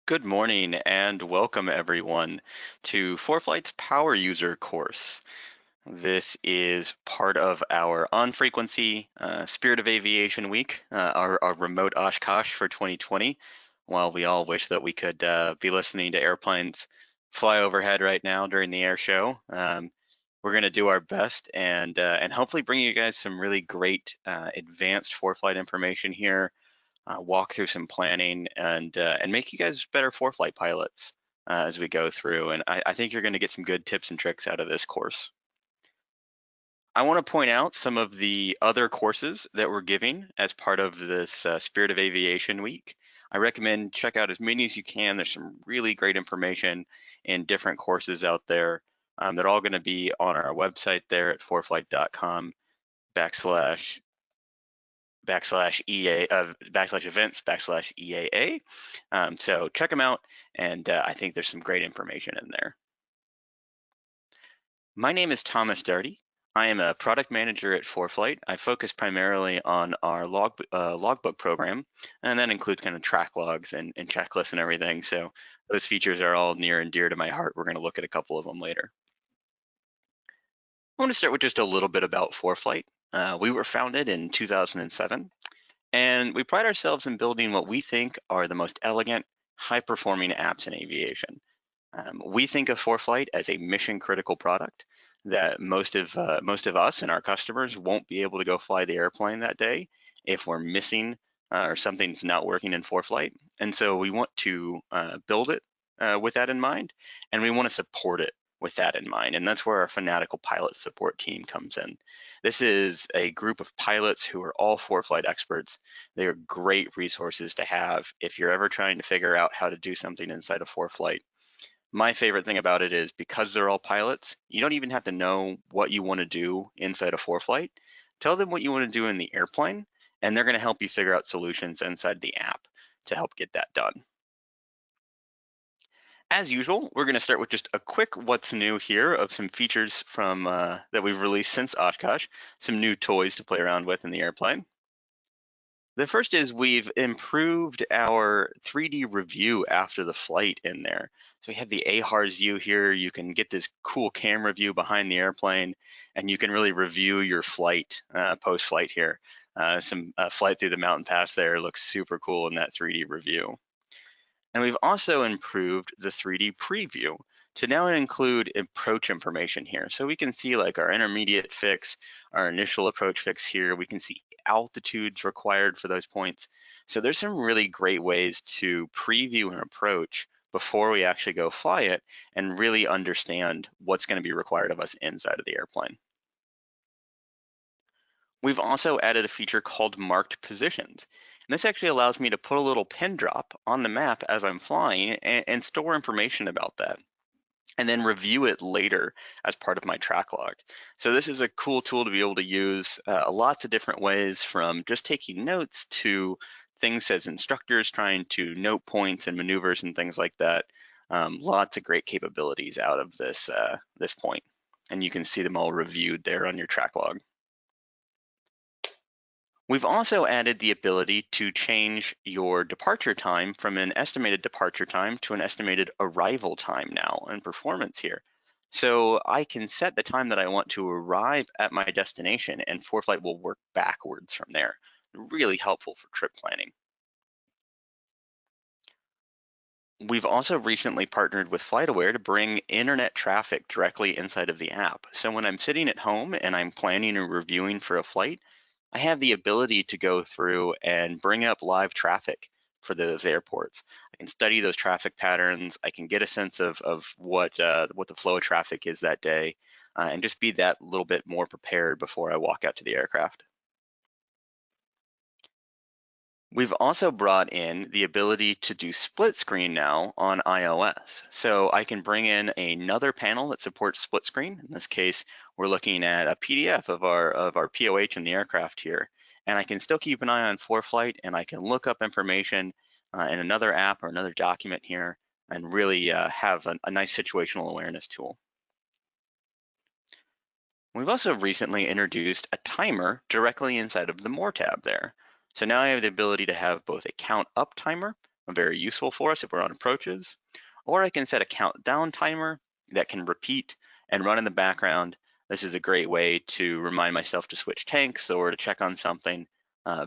Good morning and welcome everyone to ForeFlight's Power User course. This is part of our on-frequency Spirit of Aviation Week, our remote Oshkosh for 2020. While we all wish that we could be listening to airplanes fly overhead right now during the air show, we're going to do our best and hopefully bring you guys some really great advanced ForeFlight information here, walk through some planning and make you guys better ForeFlight pilots as we go through. And I think you're going to get some good tips and tricks out of this course. I want to point out some of the other courses that we're giving as part of this Spirit of Aviation Week. I recommend check out as many as you can. There's some really great information in different courses out there. They're all going to be on our website there at foreflight.com backslash EA backslash events backslash EAA. So check them out, and I think there's some great information in there. My name is Thomas Darty. I am a product manager at ForeFlight. I focus primarily on our logbook program, and that includes kind of track logs and checklists and everything. So those features are all near and dear to my heart. We're going to look at a couple of them later. I want to start with just a little bit about ForeFlight. We were founded in 2007. And we pride ourselves in building what we think are the most elegant, high-performing apps in aviation. We think of ForeFlight as a mission-critical product that most of us and our customers won't be able to go fly the airplane that day if we're missing or something's not working in ForeFlight. And so we want to build it with that in mind, and we want to support it with that in mind. And that's where our fanatical pilot support team comes in. This is a group of pilots who are all ForeFlight experts. They are great resources to have if you're ever trying to figure out how to do something inside of ForeFlight. My favorite thing about it is because they're all pilots, you don't even have to know what you want to do inside of ForeFlight. Tell them what you want to do in the airplane, and they're going to help you figure out solutions inside the app to help get that done. As usual, we're going to start with just a quick what's new here of some features from that we've released since Oshkosh, some new toys to play around with in the airplane. The first is we've improved our 3D review after the flight in there. So we have the AHARS view here. You can get this cool camera view behind the airplane, and you can really review your flight post-flight here. Some flight through the mountain pass there looks super cool in that 3D review. And we've also improved the 3D preview to now include approach information here. So we can see like our intermediate fix, our initial approach fix here. We can see altitudes required for those points. So there's some really great ways to preview an approach before we actually go fly it and really understand what's going to be required of us inside of the airplane. We've also added a feature called marked positions. And this actually allows me to put a little pin drop on the map as I'm flying and store information about that, and then review it later as part of my track log. So this is a cool tool to be able to use lots of different ways, from just taking notes to things as instructors trying to note points and maneuvers and things like that. Lots of great capabilities out of this point. And you can see them all reviewed there on your track log. We've also added the ability to change your departure time from an estimated departure time to an estimated arrival time now in performance here. So I can set the time that I want to arrive at my destination, and ForeFlight will work backwards from there. Really helpful for trip planning. We've also recently partnered with FlightAware to bring internet traffic directly inside of the app. So when I'm sitting at home and I'm planning or reviewing for a flight, I have the ability to go through and bring up live traffic for those airports. I can study those traffic patterns. I can get a sense of what the flow of traffic is that day, and just be that little bit more prepared before I walk out to the aircraft. We've also brought in the ability to do split screen now on iOS. So I can bring in another panel that supports split screen. In this case, we're looking at a PDF of our POH in the aircraft here. And I can still keep an eye on ForeFlight, and I can look up information in another app or another document here and really have a nice situational awareness tool. We've also recently introduced a timer directly inside of the More tab there. So now I have the ability to have both a count up timer very useful for us if we're on approaches. Or I can set a countdown timer that can repeat and run in the background. This is a great way to remind myself to switch tanks or to check on something.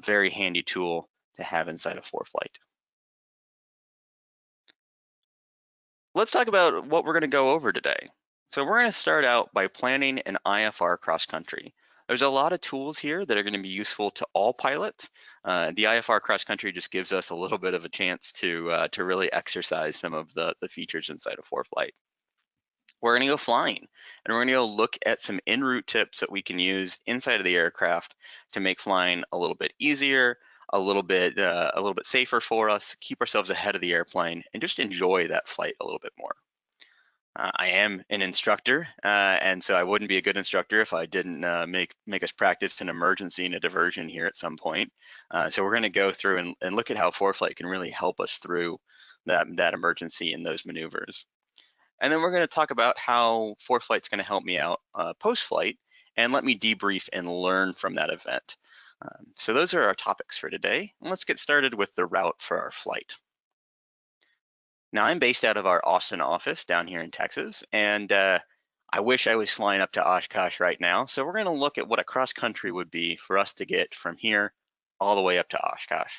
Very handy tool to have inside of ForeFlight. Let's talk about what we're going to go over today. So we're going to start out by planning an IFR cross country. There's a lot of tools here that are going to be useful to all pilots. The IFR cross country just gives us a little bit of a chance to really exercise some of the features inside of ForeFlight. We're going to go flying, and we're going to go look at some en route tips that we can use inside of the aircraft to make flying a little bit easier, a little bit safer for us, keep ourselves ahead of the airplane, and just enjoy that flight a little bit more. I am an instructor, and so I wouldn't be a good instructor if I didn't make us practice an emergency and a diversion here at some point. So we're going to go through and look at how ForeFlight can really help us through that emergency and those maneuvers. And then we're going to talk about how ForeFlight's going to help me out post-flight and let me debrief and learn from that event. So those are our topics for today. Let's get started with the route for our flight. Now I'm based out of our Austin office down here in Texas, and I wish I was flying up to Oshkosh right now. So we're going to look at what a cross country would be for us to get from here all the way up to Oshkosh.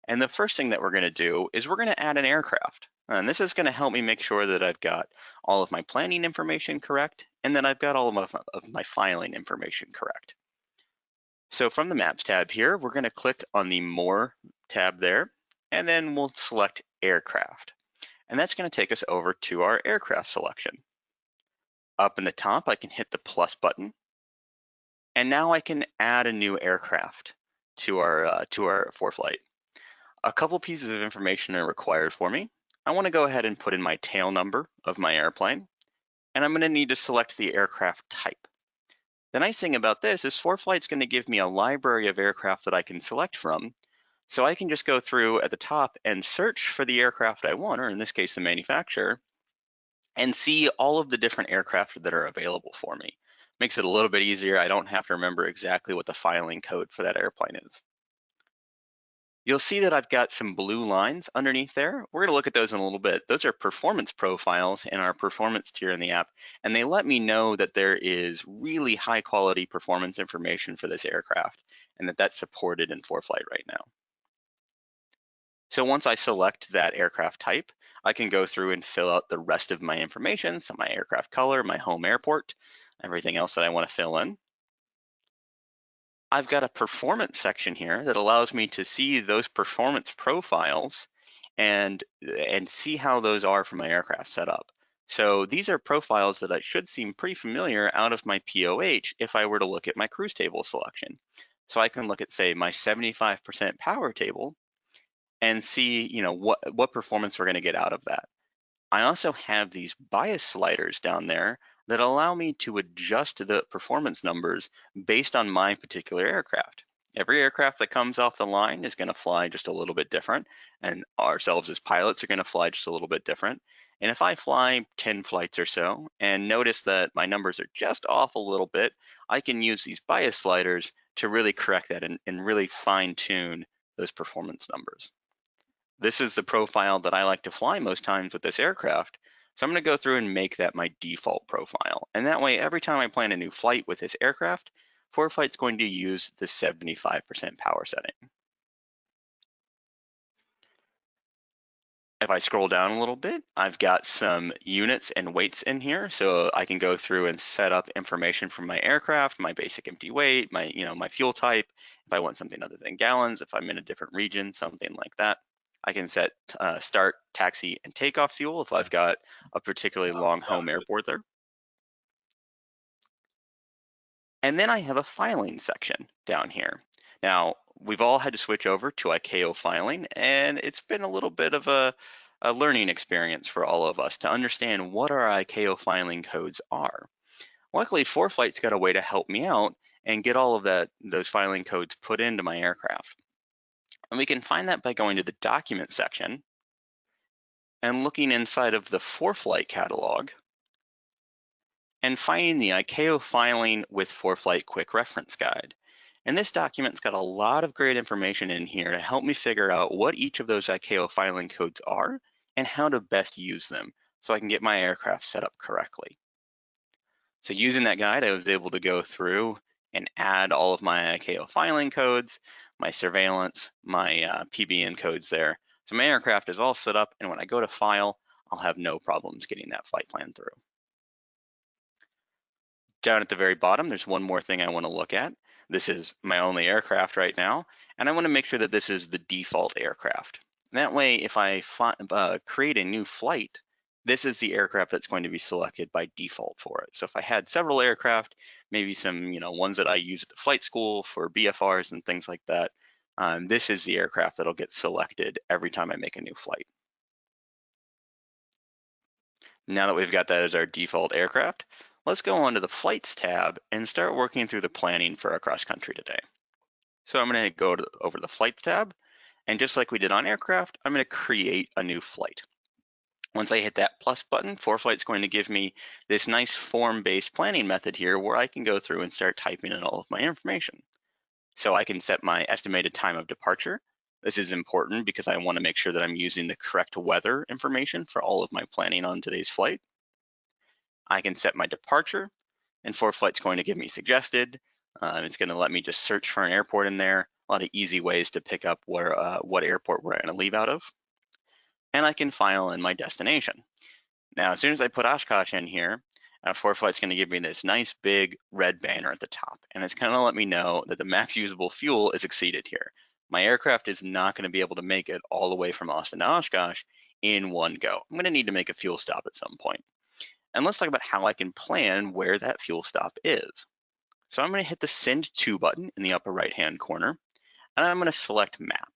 And the first thing that we're going to do is we're going to add an aircraft. And this is going to help me make sure that I've got all of my planning information correct and that I've got all of my filing information correct. So from the Maps tab here, we're going to click on the More tab there, and then we'll select Aircraft. And that's going to take us over to our aircraft selection. Up in the top, I can hit the plus button, and now I can add a new aircraft to our ForeFlight. A couple pieces of information are required for me. I want to go ahead and put in my tail number of my airplane, and I'm going to need to select the aircraft type. The nice thing about this is ForeFlight's going to give me a library of aircraft that I can select from, so I can just go through at the top and search for the aircraft I want, or in this case, the manufacturer, and see all of the different aircraft that are available for me. Makes it a little bit easier. I don't have to remember exactly what the filing code for that airplane is. You'll see that I've got some blue lines underneath there. We're going to look at those in a little bit. Those are performance profiles in our performance tier in the app, and they let me know that there is really high quality performance information for this aircraft and that that's supported in ForeFlight right now. So once I select that aircraft type, I can go through and fill out the rest of my information, so my aircraft color, my home airport, everything else that I want to fill in. I've got a performance section here that allows me to see those performance profiles and see how those are for my aircraft setup. So these are profiles that I should seem pretty familiar out of my POH if I were to look at my cruise table selection. So I can look at, say, my 75% power table and see, what performance we're going to get out of that. I also have these bias sliders down there that allow me to adjust the performance numbers based on my particular aircraft. Every aircraft that comes off the line is going to fly just a little bit different, and ourselves as pilots are going to fly just a little bit different. And if I fly 10 flights or so and notice that my numbers are just off a little bit, I can use these bias sliders to really correct that and really fine tune those performance numbers. This is the profile that I like to fly most times with this aircraft. So I'm going to go through and make that my default profile. And that way, every time I plan a new flight with this aircraft, ForeFlight's going to use the 75% power setting. If I scroll down a little bit, I've got some units and weights in here. So I can go through and set up information from my aircraft, my basic empty weight, my fuel type. If I want something other than gallons, if I'm in a different region, something like that. I can set start, taxi, and takeoff fuel if I've got a particularly long home airport there. And then I have a filing section down here. Now, we've all had to switch over to ICAO filing, and it's been a little bit of a learning experience for all of us to understand what our ICAO filing codes are. Luckily, ForeFlight's got a way to help me out and get all of those filing codes put into my aircraft. And we can find that by going to the document section and looking inside of the ForeFlight catalog and finding the ICAO filing with ForeFlight Quick Reference Guide. And this document's got a lot of great information in here to help me figure out what each of those ICAO filing codes are and how to best use them so I can get my aircraft set up correctly. So using that guide, I was able to go through and add all of my ICAO filing codes, my surveillance, my PBN codes there. So my aircraft is all set up, and when I go to file, I'll have no problems getting that flight plan through. Down at the very bottom, there's one more thing I want to look at. This is my only aircraft right now, and I want to make sure that this is the default aircraft. That way, if I create a new flight, this is the aircraft that's going to be selected by default for it. So if I had several aircraft, maybe some ones that I use at the flight school for BFRs and things like that, this is the aircraft that'll get selected every time I make a new flight. Now that we've got that as our default aircraft, let's go on to the Flights tab and start working through the planning for our cross country today. So I'm going to go over to the Flights tab, and just like we did on aircraft, I'm going to create a new flight. Once I hit that plus button, ForeFlight's going to give me this nice form-based planning method here where I can go through and start typing in all of my information. So I can set my estimated time of departure. This is important because I want to make sure that I'm using the correct weather information for all of my planning on today's flight. I can set my departure, and ForeFlight's going to give me suggested. It's going to let me just search for an airport in there. A lot of easy ways to pick up what airport we're going to leave out of. And I can file in my destination. Now, as soon as I put Oshkosh in here, ForeFlight's going to give me this nice big red banner at the top, and it's going to let me know that the max usable fuel is exceeded here. My aircraft is not going to be able to make it all the way from Austin to Oshkosh in one go. I'm going to need to make a fuel stop at some point. And let's talk about how I can plan where that fuel stop is. So I'm going to hit the Send To button in the upper right-hand corner, and I'm going to select Map.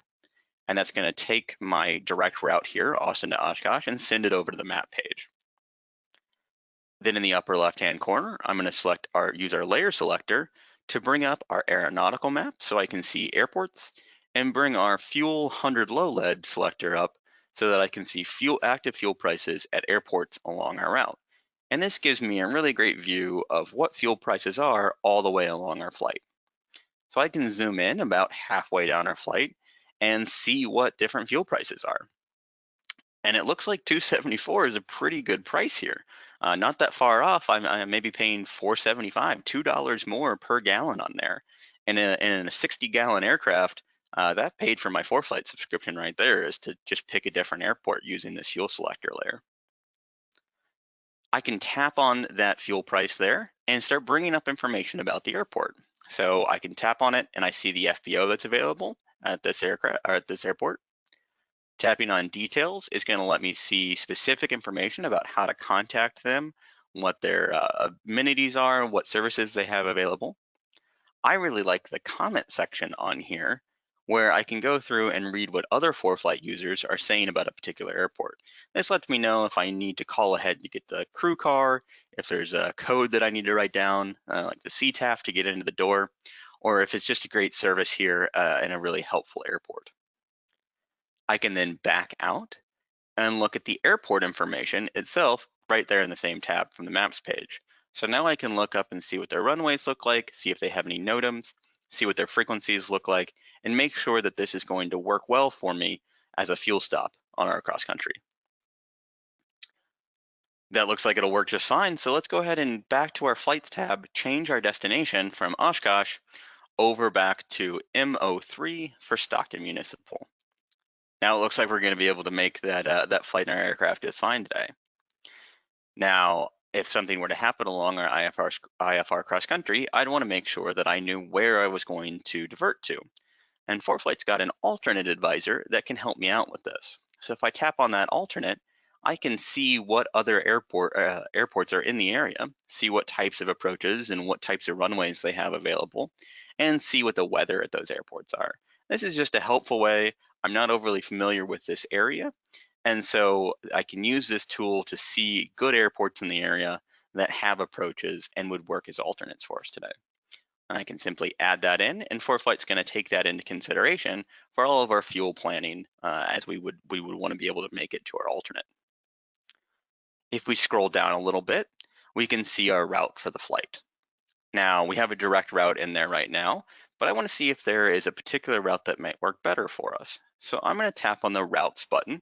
And that's going to take my direct route here, Austin to Oshkosh, and send it over to the map page. Then in the upper left-hand corner, I'm going to use our layer selector to bring up our aeronautical map so I can see airports, and bring our fuel 100 low lead selector up so that I can see active fuel prices at airports along our route. And this gives me a really great view of what fuel prices are all the way along our flight. So I can zoom in about halfway down our flight and see what different fuel prices are. And it looks like 274 is a pretty good price here. Not that far off. I'm maybe paying $4.75, $2 more per gallon on there. And in a 60-gallon aircraft, that paid for my ForeFlight subscription right there, is to just pick a different airport using this fuel selector layer. I can tap on that fuel price there and start bringing up information about the airport. So I can tap on it and I see the FBO that's available at this airport. Tapping on details is going to let me see specific information about how to contact them, what their amenities are, what services they have available. I really like the comment section on here, where I can go through and read what other ForeFlight users are saying about a particular airport. This lets me know if I need to call ahead to get the crew car, if there's a code that I need to write down, like the CTAF to get into the door, or if it's just a great service here and a really helpful airport. I can then back out and look at the airport information itself right there in the same tab from the maps page. So now I can look up and see what their runways look like, see if they have any NOTAMs, see what their frequencies look like, and make sure that this is going to work well for me as a fuel stop on our cross country. That looks like it'll work just fine. So let's go ahead and back to our flights tab, change our destination from Oshkosh over back to MO3 for Stockton Municipal. Now it looks like we're going to be able to make that flight in our aircraft just fine today. Now, if something were to happen along our IFR cross country, I'd want to make sure that I knew where I was going to divert to. And ForeFlight's got an alternate advisor that can help me out with this. So if I tap on that alternate, I can see what other airports are in the area, see what types of approaches and what types of runways they have available, and see what the weather at those airports are. This is just a helpful way. I'm not overly familiar with this area, and so I can use this tool to see good airports in the area that have approaches and would work as alternates for us today. I can simply add that in, and ForeFlight's going to take that into consideration for all of our fuel planning, as we would want to be able to make it to our alternate. If we scroll down a little bit, we can see our route for the flight. Now, we have a direct route in there right now, but I want to see if there is a particular route that might work better for us. So I'm going to tap on the Routes button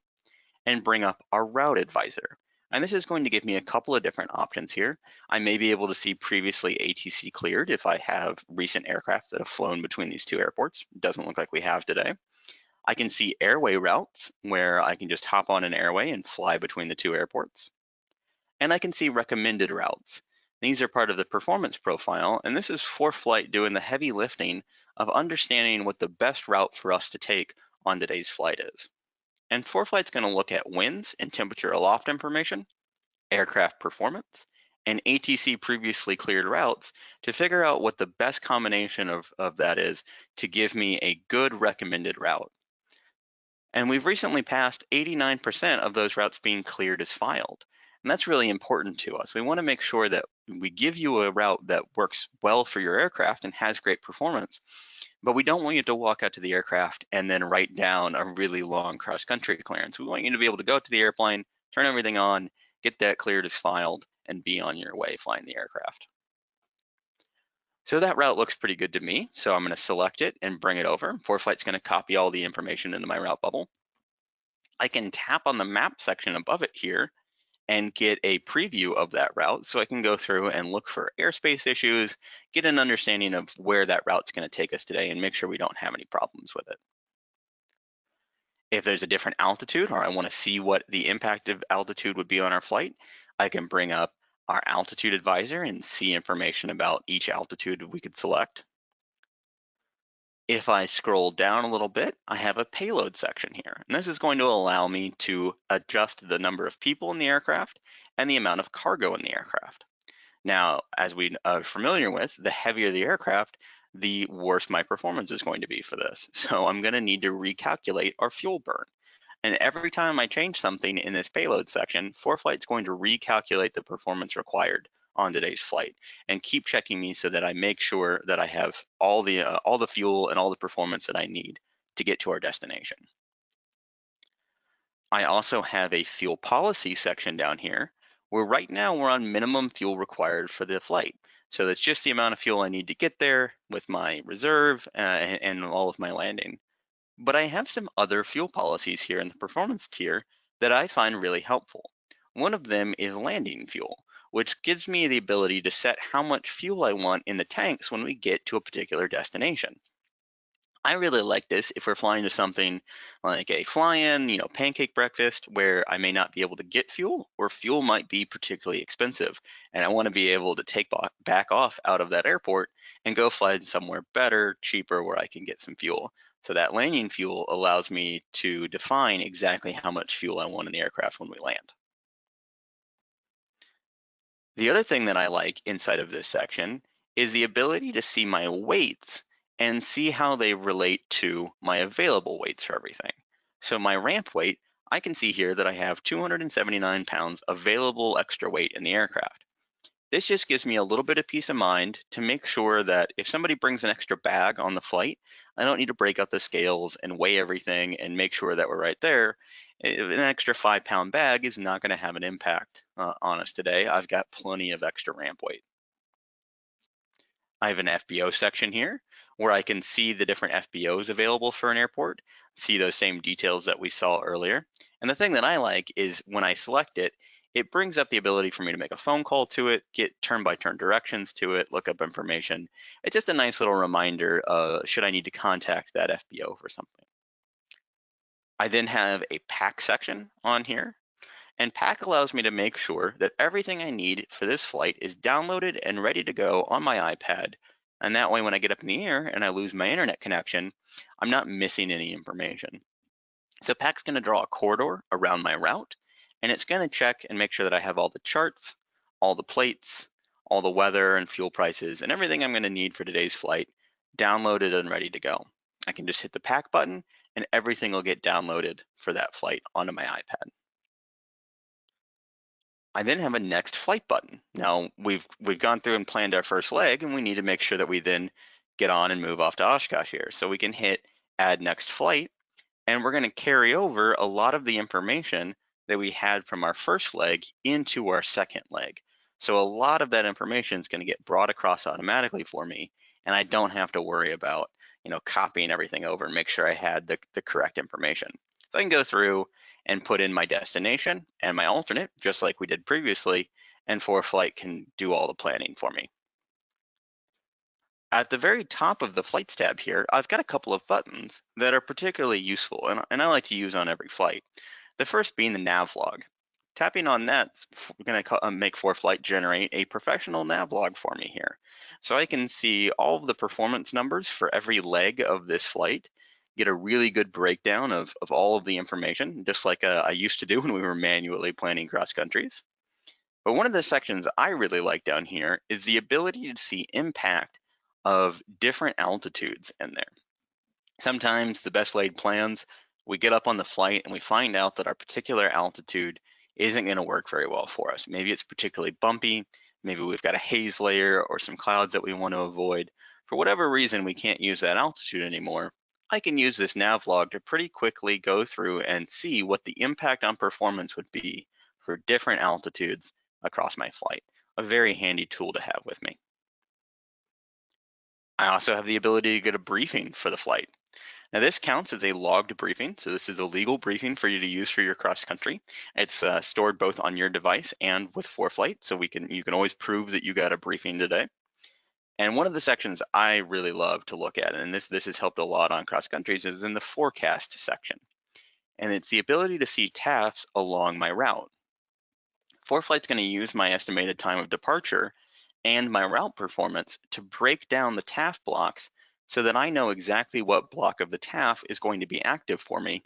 and bring up our Route Advisor. And this is going to give me a couple of different options here. I may be able to see previously ATC cleared if I have recent aircraft that have flown between these two airports. It doesn't look like we have today. I can see airway routes where I can just hop on an airway and fly between the two airports. And I can see recommended routes. These are part of the performance profile, and this is ForeFlight doing the heavy lifting of understanding what the best route for us to take on today's flight is. And ForeFlight's going to look at winds and temperature aloft information, aircraft performance, and ATC previously cleared routes to figure out what the best combination of that is to give me a good recommended route. And we've recently passed 89% of those routes being cleared as filed. And that's really important to us. We want to make sure that we give you a route that works well for your aircraft and has great performance, but we don't want you to walk out to the aircraft and then write down a really long cross-country clearance. We want you to be able to go to the airplane, turn everything on, get that cleared as filed, and be on your way flying the aircraft. So that route looks pretty good to me. So I'm going to select it and bring it over. ForeFlight's going to copy all the information into my route bubble. I can tap on the map section above it here and get a preview of that route so I can go through and look for airspace issues, get an understanding of where that route's going to take us today, and make sure we don't have any problems with it. If there's a different altitude or I want to see what the impact of altitude would be on our flight, I can bring up our altitude advisor and see information about each altitude we could select. If I scroll down a little bit, I have a payload section here. And this is going to allow me to adjust the number of people in the aircraft and the amount of cargo in the aircraft. Now, as we are familiar with, the heavier the aircraft, the worse my performance is going to be for this. So I'm going to need to recalculate our fuel burn. And every time I change something in this payload section, ForeFlight's going to recalculate the performance required on today's flight and keep checking me so that I make sure that I have all the fuel and all the performance that I need to get to our destination. I also have a fuel policy section down here where right now we're on minimum fuel required for the flight. So that's just the amount of fuel I need to get there with my reserve and all of my landing. But I have some other fuel policies here in the performance tier that I find really helpful. One of them is landing fuel, which gives me the ability to set how much fuel I want in the tanks when we get to a particular destination. I really like this if we're flying to something like a fly-in, pancake breakfast, where I may not be able to get fuel, or fuel might be particularly expensive, and I want to be able to take back off out of that airport and go fly somewhere better, cheaper, where I can get some fuel. So that landing fuel allows me to define exactly how much fuel I want in the aircraft when we land. The other thing that I like inside of this section is the ability to see my weights and see how they relate to my available weights for everything. So my ramp weight, I can see here that I have 279 pounds available extra weight in the aircraft. This just gives me a little bit of peace of mind to make sure that if somebody brings an extra bag on the flight, I don't need to break out the scales and weigh everything and make sure that we're right there. An extra 5-pound bag is not going to have an impact on us today. I've got plenty of extra ramp weight. I have an FBO section here where I can see the different FBOs available for an airport, see those same details that we saw earlier. And the thing that I like is when I select it, it brings up the ability for me to make a phone call to it, get turn-by-turn directions to it, look up information. It's just a nice little reminder should I need to contact that FBO for something. I then have a pack section on here, and pack allows me to make sure that everything I need for this flight is downloaded and ready to go on my iPad. And that way, when I get up in the air and I lose my internet connection, I'm not missing any information. So pack's gonna draw a corridor around my route, and it's gonna check and make sure that I have all the charts, all the plates, all the weather and fuel prices, and everything I'm gonna need for today's flight downloaded and ready to go. I can just hit the pack button and everything will get downloaded for that flight onto my iPad. I then have a next flight button. Now we've gone through and planned our first leg, and we need to make sure that we then get on and move off to Oshkosh here. So we can hit add next flight, and we're going to carry over a lot of the information that we had from our first leg into our second leg. So a lot of that information is going to get brought across automatically for me, and I don't have to worry about, copying everything over and make sure I had the correct information. So I can go through and put in my destination and my alternate, just like we did previously, and ForeFlight can do all the planning for me. At the very top of the Flights tab here, I've got a couple of buttons that are particularly useful and I like to use on every flight. The first being the nav log. Tapping on that's going to make ForeFlight generate a professional nav log for me here. So I can see all of the performance numbers for every leg of this flight, get a really good breakdown of all of the information, just like I used to do when we were manually planning cross countries. But one of the sections I really like down here is the ability to see impact of different altitudes in there. Sometimes the best laid plans, we get up on the flight and we find out that our particular altitude isn't going to work very well for us. Maybe it's particularly bumpy, maybe we've got a haze layer or some clouds that we want to avoid. For whatever reason, we can't use that altitude anymore. I can use this nav log to pretty quickly go through and see what the impact on performance would be for different altitudes across my flight. A very handy tool to have with me. I also have the ability to get a briefing for the flight. Now this counts as a logged briefing, so this is a legal briefing for you to use for your cross country. It's stored both on your device and with ForeFlight, so you can always prove that you got a briefing today. And one of the sections I really love to look at, and this has helped a lot on cross countries, is in the forecast section. And it's the ability to see TAFs along my route. ForeFlight's going to use my estimated time of departure and my route performance to break down the TAF blocks so that I know exactly what block of the TAF is going to be active for me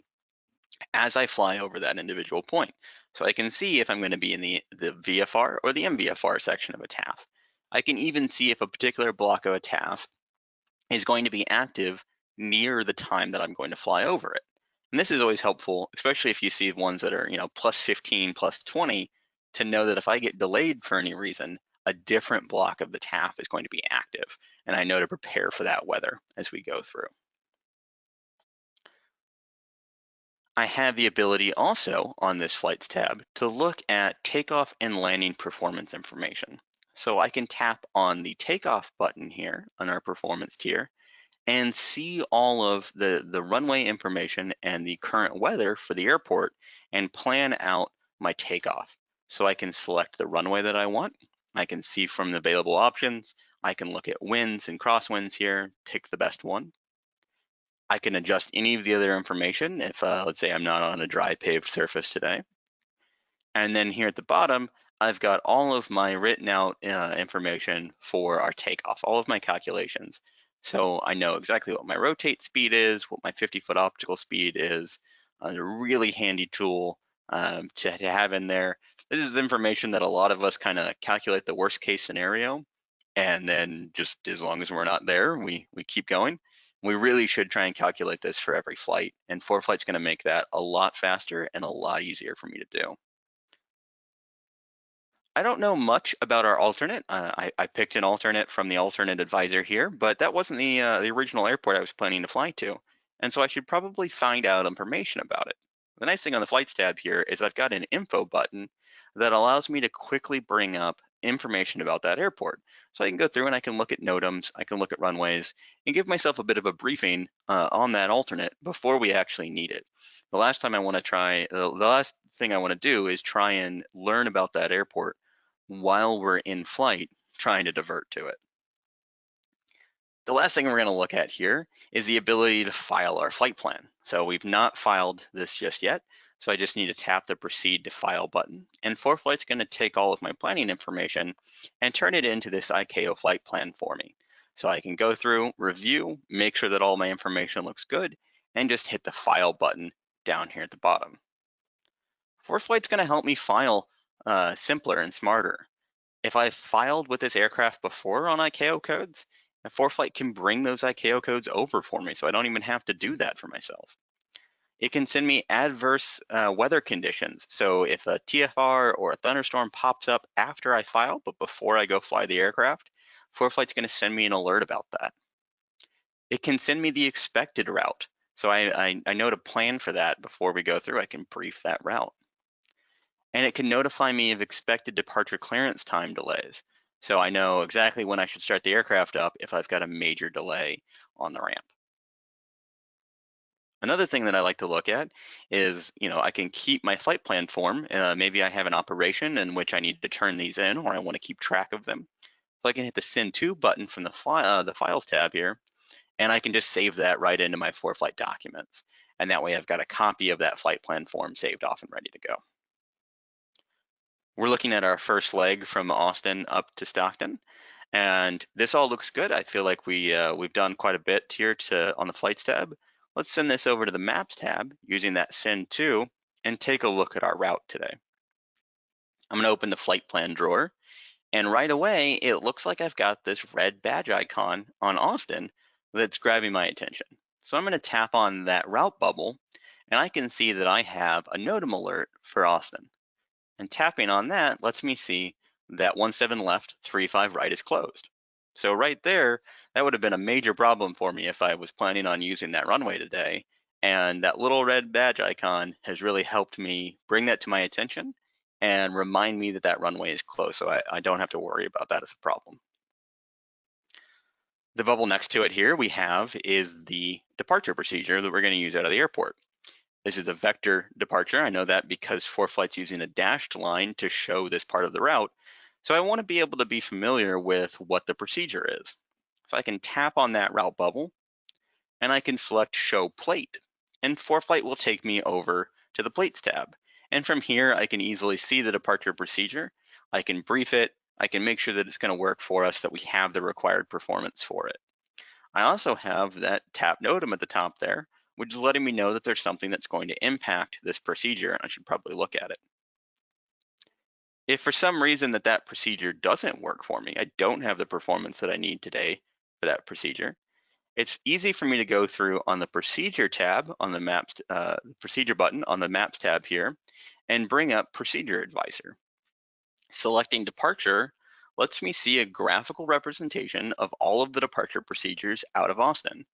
as I fly over that individual point. So I can see if I'm going to be in the VFR or the MVFR section of a TAF. I can even see if a particular block of a TAF is going to be active near the time that I'm going to fly over it. And this is always helpful, especially if you see ones that are, plus 15, plus 20, to know that if I get delayed for any reason, a different block of the TAF is going to be active. And I know to prepare for that weather as we go through. I have the ability also on this flights tab to look at takeoff and landing performance information. So I can tap on the takeoff button here on our performance tier and see all of the runway information and the current weather for the airport and plan out my takeoff. So I can select the runway that I want. I can see from the available options. I can look at winds and crosswinds here, pick the best one. I can adjust any of the other information if, let's say, I'm not on a dry paved surface today. And then here at the bottom, I've got all of my written out information for our takeoff, all of my calculations. So I know exactly what my rotate speed is, what my 50-foot optical speed is. A really handy tool to have in there. This is information that a lot of us kind of calculate the worst case scenario. And then just as long as we're not there, we keep going. We really should try and calculate this for every flight. And ForeFlight's going to make that a lot faster and a lot easier for me to do. I don't know much about our alternate. I picked an alternate from the alternate advisor here, but that wasn't the original airport I was planning to fly to. And so I should probably find out information about it. The nice thing on the flights tab here is I've got an info button that allows me to quickly bring up information about that airport. So I can go through and I can look at NOTAMs, I can look at runways, and give myself a bit of a briefing on that alternate before we actually need it. The last time I want to try, the last thing I want to do is try and learn about that airport while we're in flight trying to divert to it. The last thing we're going to look at here is the ability to file our flight plan. So we've not filed this just yet. So I just need to tap the proceed to file button. And ForeFlight's going to take all of my planning information and turn it into this ICAO flight plan for me. So I can go through, review, make sure that all my information looks good, and just hit the file button down here at the bottom. ForeFlight's going to help me file simpler and smarter. If I filed with this aircraft before on ICAO codes, ForeFlight can bring those ICAO codes over for me, so I don't even have to do that for myself. It can send me adverse weather conditions. So if a TFR or a thunderstorm pops up after I file, but before I go fly the aircraft, ForeFlight's going to send me an alert about that. It can send me the expected route. So I know to plan for that before we go through. I can brief that route. And it can notify me of expected departure clearance time delays. So I know exactly when I should start the aircraft up if I've got a major delay on the ramp. Another thing that I like to look at is, I can keep my flight plan form. Maybe I have an operation in which I need to turn these in or I want to keep track of them. So I can hit the Send To button from the Files tab here, and I can just save that right into my ForeFlight documents. And that way I've got a copy of that flight plan form saved off and ready to go. We're looking at our first leg from Austin up to Stockton, and this all looks good. I feel like we've done quite a bit here on the Flights tab. Let's send this over to the Maps tab using that Send To and take a look at our route today. I'm going to open the flight plan drawer, and right away it looks like I've got this red badge icon on Austin that's grabbing my attention. So I'm going to tap on that route bubble, and I can see that I have a NOTAM alert for Austin. And tapping on that lets me see that 17 left, 35 right is closed. So right there, that would have been a major problem for me if I was planning on using that runway today. And that little red badge icon has really helped me bring that to my attention and remind me that that runway is closed, so I don't have to worry about that as a problem. The bubble next to it here we have is the departure procedure that we're going to use out of the airport. This is a vector departure. I know that because ForeFlight's using a dashed line to show this part of the route. So I want to be able to be familiar with what the procedure is. So I can tap on that route bubble and I can select Show Plate. And ForeFlight will take me over to the Plates tab. And from here, I can easily see the departure procedure. I can brief it. I can make sure that it's going to work for us, that we have the required performance for it. I also have that tap NOTAM at the top there, which is letting me know that there's something that's going to impact this procedure, and I should probably look at it. If for some reason that procedure doesn't work for me, I don't have the performance that I need today for that procedure, it's easy for me to go through on the procedure tab on the maps, procedure button on the maps tab here and bring up procedure advisor. Selecting departure lets me see a graphical representation of all of the departure procedures out of Austin.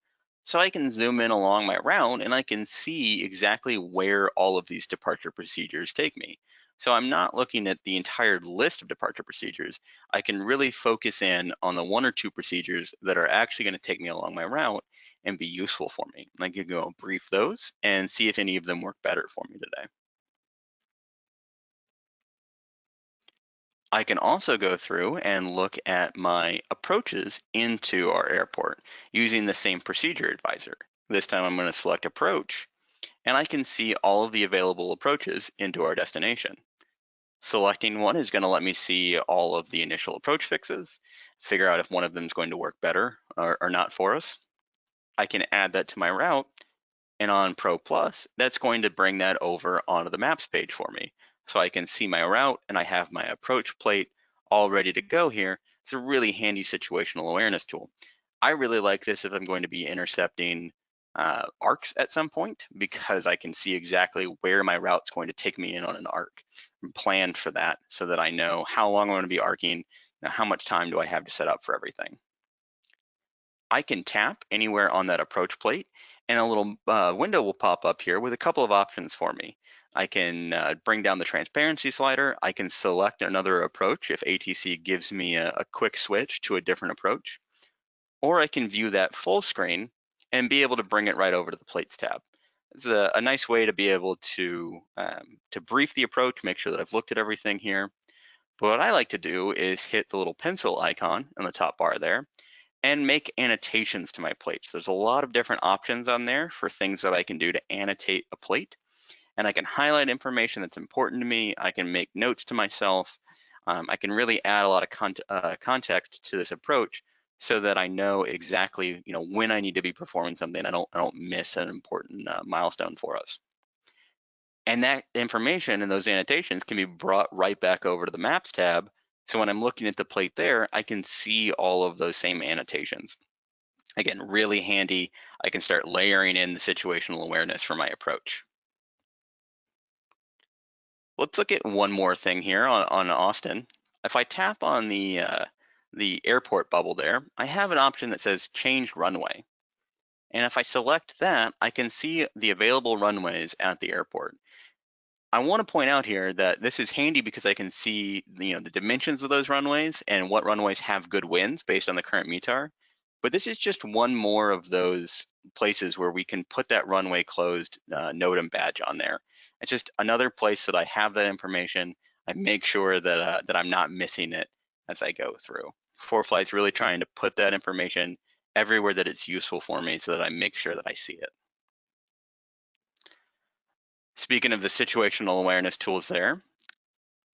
So I can zoom in along my route and I can see exactly where all of these departure procedures take me. So I'm not looking at the entire list of departure procedures. I can really focus in on the one or two procedures that are actually going to take me along my route and be useful for me. And I can go brief those and see if any of them work better for me today. I can also go through and look at my approaches into our airport using the same procedure advisor. This time I'm going to select approach and I can see all of the available approaches into our destination. Selecting one is going to let me see all of the initial approach fixes, figure out if one of them is going to work better or not for us. I can add that to my route, and on Pro Plus, that's going to bring that over onto the maps page for me. So I can see my route and I have my approach plate all ready to go here. It's a really handy situational awareness tool. I really like this if I'm going to be intercepting arcs at some point, because I can see exactly where my route's going to take me in on an arc and plan for that so that I know how long I'm going to be arcing, how much time do I have to set up for everything. I can tap anywhere on that approach plate and a little window will pop up here with a couple of options for me. I can bring down the transparency slider. I can select another approach if ATC gives me a quick switch to a different approach, or I can view that full screen and be able to bring it right over to the plates tab. It's a nice way to be able to brief the approach, make sure that I've looked at everything here. But what I like to do is hit the little pencil icon on the top bar there and make annotations to my plates. There's a lot of different options on there for things that I can do to annotate a plate. And I can highlight information that's important to me. I can make notes to myself. I can really add a lot of context to this approach so that I know exactly, when I need to be performing something. I don't miss an important milestone for us. And that information and those annotations can be brought right back over to the Maps tab. So when I'm looking at the plate there, I can see all of those same annotations. Again, really handy. I can start layering in the situational awareness for my approach. Let's look at one more thing here on Austin. If I tap on the airport bubble there, I have an option that says change runway. And if I select that, I can see the available runways at the airport. I want to point out here that this is handy because I can see the dimensions of those runways and what runways have good winds based on the current METAR. But this is just one more of those places where we can put that runway closed NOTAM badge on there. It's just another place that I have that information. I make sure that I'm not missing it as I go through. ForeFlight's really trying to put that information everywhere that it's useful for me so that I make sure that I see it. Speaking of the situational awareness tools there,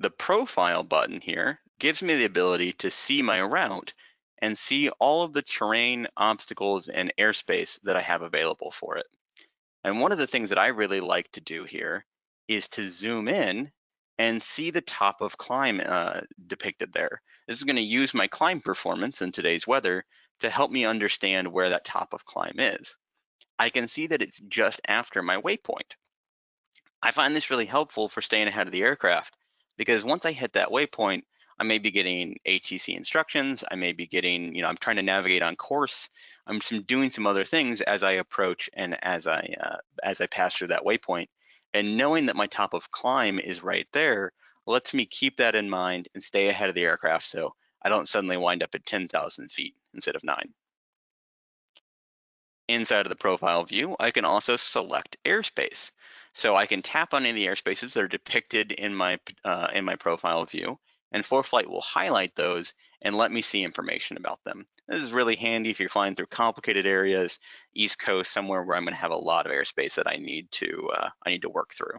the profile button here gives me the ability to see my route and see all of the terrain, obstacles, and airspace that I have available for it. And one of the things that I really like to do here is to zoom in and see the top of climb depicted there. This is going to use my climb performance in today's weather to help me understand where that top of climb is. I can see that it's just after my waypoint. I find this really helpful for staying ahead of the aircraft because once I hit that waypoint, I may be getting ATC instructions. I may be getting, I'm trying to navigate on course. I'm doing some other things as I approach and as I pass through that waypoint. And knowing that my top of climb is right there lets me keep that in mind and stay ahead of the aircraft so I don't suddenly wind up at 10,000 feet instead of 9. Inside of the profile view, I can also select airspace. So I can tap on any of the airspaces that are depicted in my profile view, and ForeFlight will highlight those and let me see information about them. This is really handy if you're flying through complicated areas, East Coast, somewhere where I'm going to have a lot of airspace that I need to work through.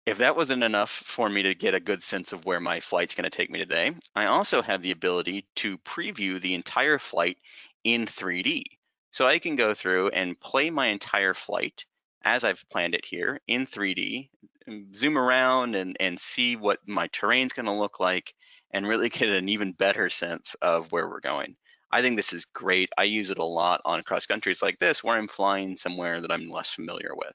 If that wasn't enough for me to get a good sense of where my flight's going to take me today, I also have the ability to preview the entire flight in 3D. So I can go through and play my entire flight as I've planned it here in 3D, and zoom around and see what my terrain's going to look like and really get an even better sense of where we're going. I think this is great. I use it a lot on cross countries like this where I'm flying somewhere that I'm less familiar with.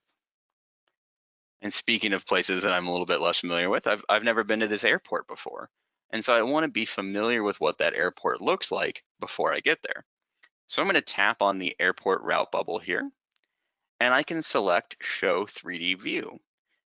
And speaking of places that I'm a little bit less familiar with, I've never been to this airport before. And so I want to be familiar with what that airport looks like before I get there. So I'm going to tap on the airport route bubble here, and I can select Show 3D View.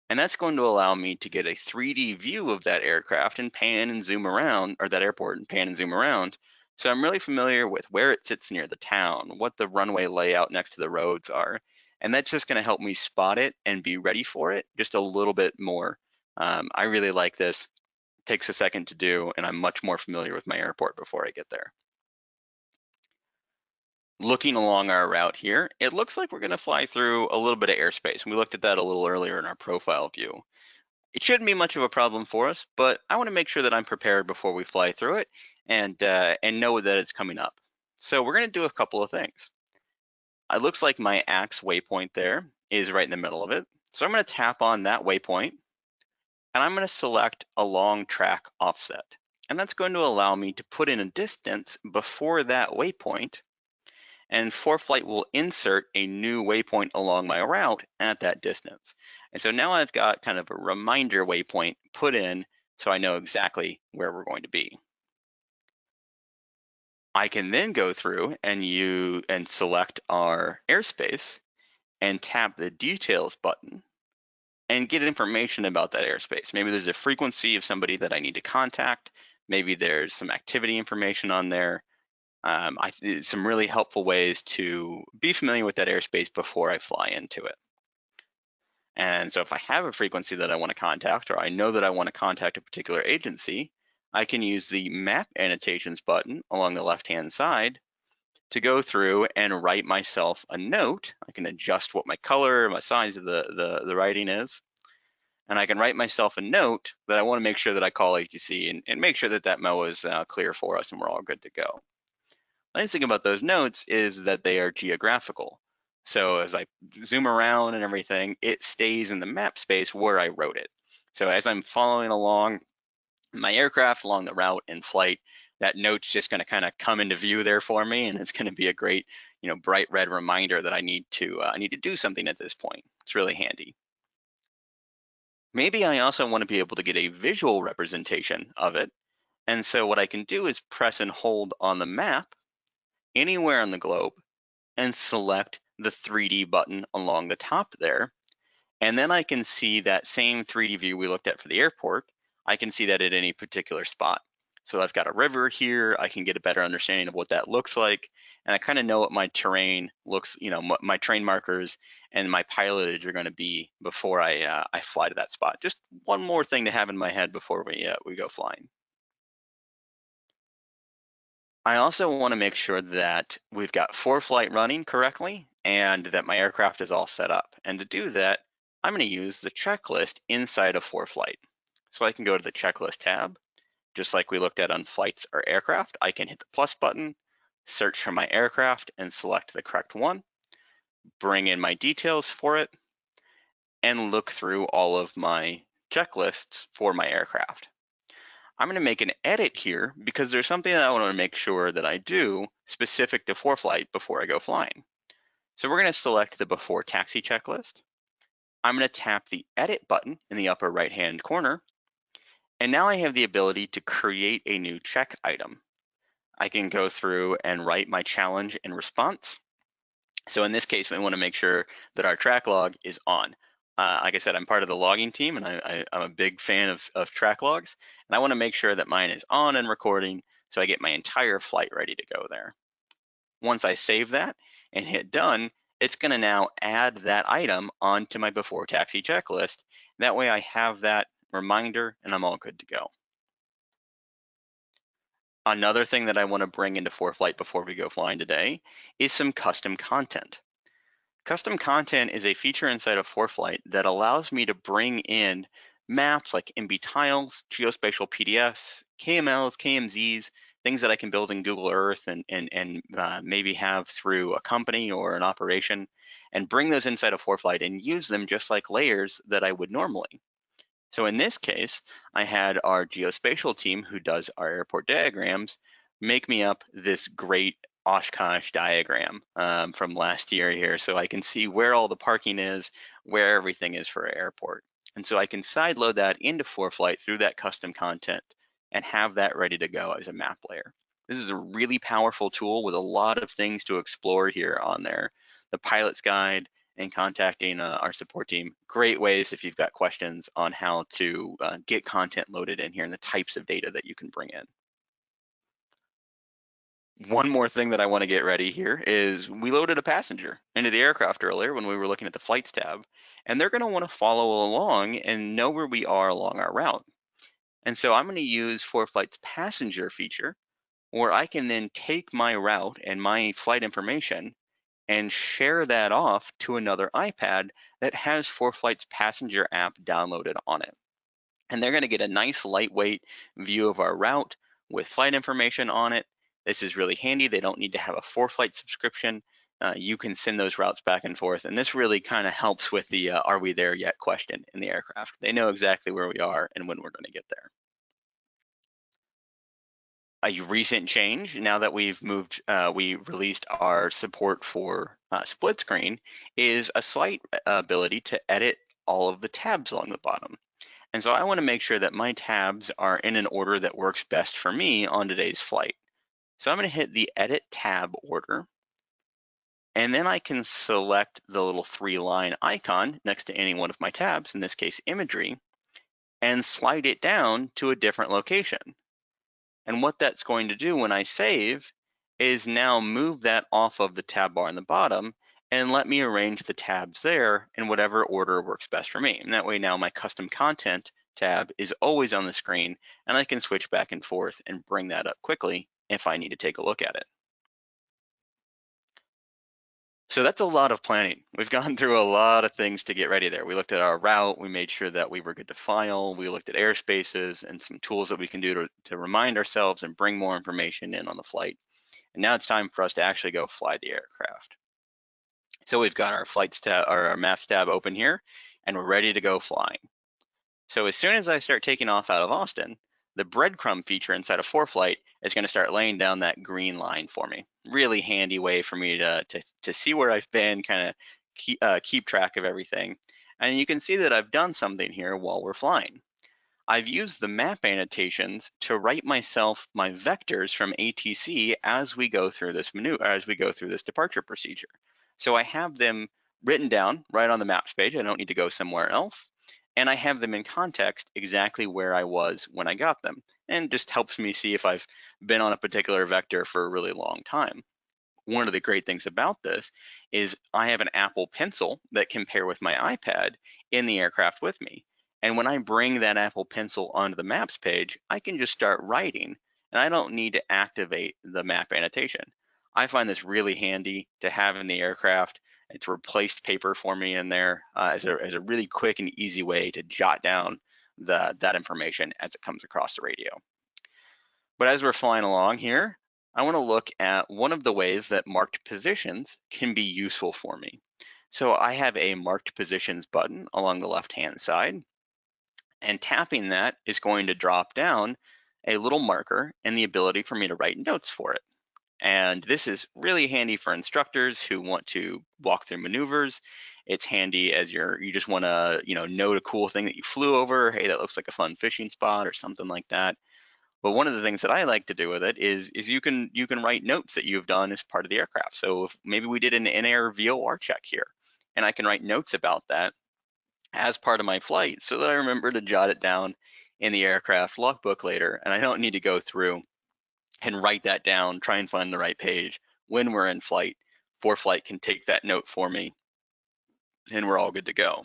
And that's going to allow me to get a 3D view of that aircraft and pan and zoom around, or that airport and pan and zoom around. So I'm really familiar with where it sits near the town, what the runway layout next to the roads are. And that's just going to help me spot it and be ready for it just a little bit more. I really like this. It takes a second to do, and I'm much more familiar with my airport before I get there. Looking along our route here, it looks like we're going to fly through a little bit of airspace. And we looked at that a little earlier in our profile view. It shouldn't be much of a problem for us, but I want to make sure that I'm prepared before we fly through it and know that it's coming up. So we're going to do a couple of things. It looks like my axe waypoint there is right in the middle of it. So I'm going to tap on that waypoint, and I'm going to select a long track offset. And that's going to allow me to put in a distance before that waypoint, and ForeFlight will insert a new waypoint along my route at that distance. And so now I've got kind of a reminder waypoint put in so I know exactly where we're going to be. I can then go through and select our airspace and tap the details button and get information about that airspace. Maybe there's a frequency of somebody that I need to contact. Maybe there's some activity information on there. Some really helpful ways to be familiar with that airspace before I fly into it. And so if I have a frequency that I want to contact, or I know that I want to contact a particular agency, I can use the map annotations button along the left-hand side to go through and write myself a note. I can adjust what my color, my size of the writing is. And I can write myself a note that I want to make sure that I call ATC and make sure that that MEO is clear for us and we're all good to go. The nice thing about those notes is that they are geographical. So as I zoom around and everything, it stays in the map space where I wrote it. So as I'm following along my aircraft along the route in flight, that note's just going to kind of come into view there for me, and it's going to be a great, bright red reminder that I need to do something at this point. It's really handy. Maybe I also want to be able to get a visual representation of it. And so what I can do is press and hold on the map anywhere on the globe and select the 3D button along the top there. And then I can see that same 3D view we looked at for the airport. I can see that at any particular spot. So I've got a river here. I can get a better understanding of what that looks like. And I kind of know what my terrain looks, my terrain markers and my pilotage are going to be before I fly to that spot. Just one more thing to have in my head before we go flying. I also want to make sure that we've got ForeFlight running correctly and that my aircraft is all set up. And to do that, I'm going to use the checklist inside of ForeFlight. So I can go to the checklist tab, just like we looked at on flights or aircraft. I can hit the plus button, search for my aircraft and select the correct one, bring in my details for it, and look through all of my checklists for my aircraft. I'm going to make an edit here because there's something that I want to make sure that I do specific to ForeFlight before I go flying. So we're going to select the before taxi checklist. I'm going to tap the edit button in the upper right hand corner. And now I have the ability to create a new check item. I can go through and write my challenge and response. So in this case, we want to make sure that our track log is on. Like I said, I'm part of the logging team and I'm a big fan of track logs. And I want to make sure that mine is on and recording so I get my entire flight ready to go there. Once I save that and hit done, it's going to now add that item onto my before taxi checklist. That way I have that reminder and I'm all good to go. Another thing that I want to bring into ForeFlight before we go flying today is some custom content. Custom content is a feature inside of ForeFlight that allows me to bring in maps like MB tiles, geospatial PDFs, KMLs, KMZs, things that I can build in Google Earth and maybe have through a company or an operation, and bring those inside of ForeFlight and use them just like layers that I would normally. So in this case, I had our geospatial team who does our airport diagrams make me up this great Oshkosh diagram from last year here, so I can see where all the parking is, where everything is for our airport. And so I can sideload that into ForeFlight through that custom content and have that ready to go as a map layer. This is a really powerful tool with a lot of things to explore here on there. The pilot's guide and contacting our support team. Great ways if you've got questions on how to get content loaded in here and the types of data that you can bring in. One more thing that I want to get ready here is we loaded a passenger into the aircraft earlier when we were looking at the flights tab, and they're going to want to follow along and know where we are along our route. And so I'm going to use ForeFlight's passenger feature, where I can then take my route and my flight information and share that off to another iPad that has ForeFlight's passenger app downloaded on it. And they're going to get a nice lightweight view of our route with flight information on it. This is really handy. They don't need to have a ForeFlight subscription. You can send those routes back and forth. And this really kind of helps with the are we there yet question in the aircraft. They know exactly where we are and when we're going to get there. A recent change now that we've moved, we released our support for split screen is a slight ability to edit all of the tabs along the bottom. And so I want to make sure that my tabs are in an order that works best for me on today's flight. So I'm going to hit the edit tab order, and then I can select the little 3-line icon next to any one of my tabs, in this case imagery, and slide it down to a different location. And what that's going to do when I save is now move that off of the tab bar on the bottom and let me arrange the tabs there in whatever order works best for me. And that way now my custom content tab is always on the screen and I can switch back and forth and bring that up quickly if I need to take a look at it. So that's a lot of planning. We've gone through a lot of things to get ready there. We looked at our route, we made sure that we were good to file, we looked at airspaces and some tools that we can do to remind ourselves and bring more information in on the flight. And now it's time for us to actually go fly the aircraft. So we've got our flights tab or our maps tab open here, and we're ready to go flying. So as soon as I start taking off out of Austin, the breadcrumb feature inside of ForeFlight is going to start laying down that green line for me. Really handy way for me to see where I've been, kind of keep track of everything. And you can see that I've done something here while we're flying. I've used the map annotations to write myself my vectors from ATC as we go through this maneuver, as we go through this departure procedure. So I have them written down right on the maps page. I don't need to go somewhere else. And I have them in context exactly where I was when I got them, and just helps me see if I've been on a particular vector for a really long time. One of the great things about this is I have an Apple Pencil that can pair with my iPad in the aircraft with me. And when I bring that Apple Pencil onto the maps page, I can just start writing, and I don't need to activate the map annotation. I find this really handy to have in the aircraft. It's replaced paper for me in there as a really quick and easy way to jot down that information as it comes across the radio. But as we're flying along here, I want to look at one of the ways that marked positions can be useful for me. So I have a marked positions button along the left-hand side, and tapping that is going to drop down a little marker and the ability for me to write notes for it. And this is really handy for instructors who want to walk through maneuvers. It's handy as you just want to, note a cool thing that you flew over. Hey, that looks like a fun fishing spot or something like that. But one of the things that I like to do with it is you can write notes that you've done as part of the aircraft. So if maybe we did an in-air VOR check here, and I can write notes about that as part of my flight so that I remember to jot it down in the aircraft logbook later, and I don't need to go through and write that down, try and find the right page when we're in flight. ForeFlight can take that note for me, and we're all good to go.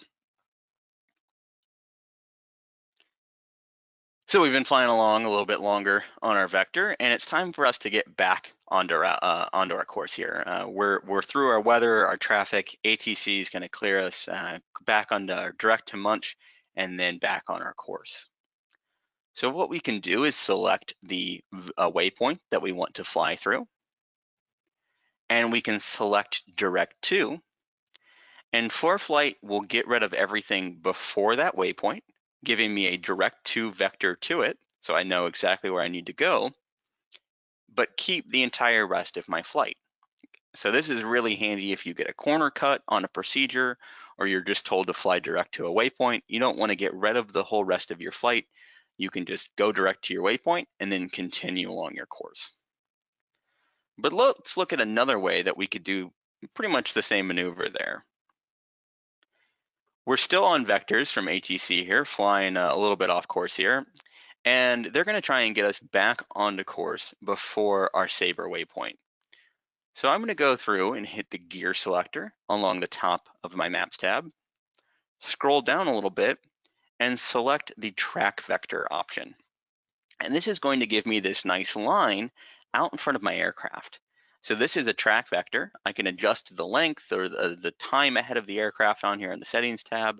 So we've been flying along a little bit longer on our vector, and it's time for us to get back onto our course here. We're through our weather, our traffic. ATC is going to clear us back onto our direct to Munch, and then back on our course. So what we can do is select the waypoint that we want to fly through, and we can select direct to, and ForeFlight will get rid of everything before that waypoint, giving me a direct to vector to it, so I know exactly where I need to go, but keep the entire rest of my flight. So this is really handy if you get a corner cut on a procedure, or you're just told to fly direct to a waypoint. You don't want to get rid of the whole rest of your flight. You can just go direct to your waypoint and then continue along your course. But let's look at another way that we could do pretty much the same maneuver there. We're still on vectors from ATC here, flying a little bit off course here, and they're going to try and get us back onto course before our Sabre waypoint. So I'm going to go through and hit the gear selector along the top of my maps tab, scroll down a little bit, and select the track vector option. And this is going to give me this nice line out in front of my aircraft. So this is a track vector. I can adjust the length or the time ahead of the aircraft on here in the settings tab,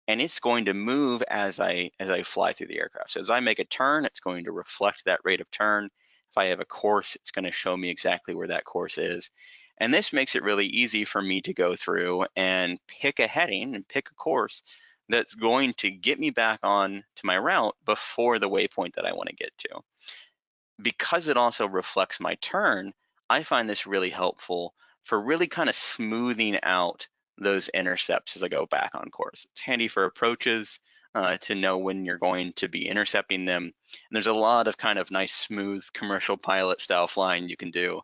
and it's going to move as I fly through the aircraft. So as I make a turn, it's going to reflect that rate of turn. If I have a course, it's going to show me exactly where that course is. And this makes it really easy for me to go through and pick a heading and pick a course that's going to get me back on to my route before the waypoint that I want to get to. Because it also reflects my turn, I find this really helpful for really kind of smoothing out those intercepts as I go back on course. It's handy for approaches to know when you're going to be intercepting them. And there's a lot of kind of nice, smooth commercial pilot style flying you can do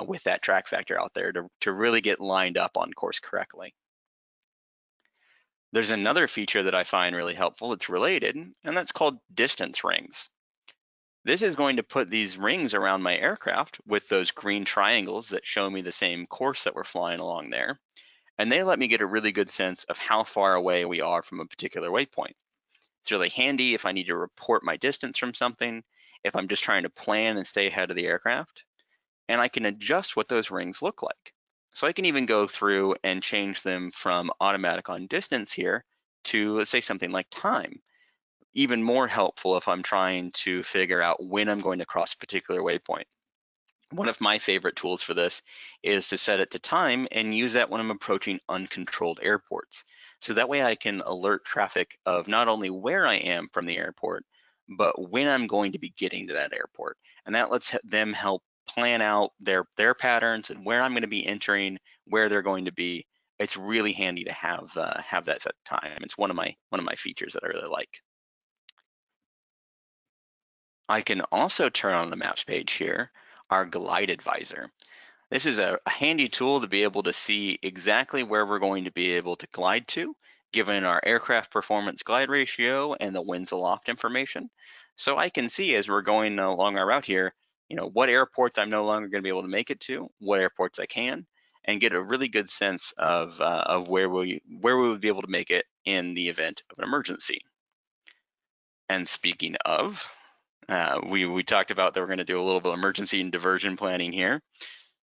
with that track vector out there to really get lined up on course correctly. There's another feature that I find really helpful. It's related, and that's called distance rings. This is going to put these rings around my aircraft with those green triangles that show me the same course that we're flying along there. And they let me get a really good sense of how far away we are from a particular waypoint. It's really handy if I need to report my distance from something, if I'm just trying to plan and stay ahead of the aircraft. And I can adjust what those rings look like. So I can even go through and change them from automatic on distance here to, let's say, something like time. Even more helpful if I'm trying to figure out when I'm going to cross a particular waypoint. One of my favorite tools for this is to set it to time and use that when I'm approaching uncontrolled airports. So that way I can alert traffic of not only where I am from the airport, but when I'm going to be getting to that airport. And that lets them help plan out their patterns and where I'm going to be entering, where they're going to be. It's really handy to have that set time. It's one of my features that I really like. I can also turn on the maps page here, our glide advisor. This is a handy tool to be able to see exactly where we're going to be able to glide to, given our aircraft performance glide ratio and the winds aloft information. So I can see as we're going along our route here, what airports I'm no longer going to be able to make it to, what airports I can, and get a really good sense of where we would be able to make it in the event of an emergency. And speaking of, we talked about that we're going to do a little bit of emergency and diversion planning here.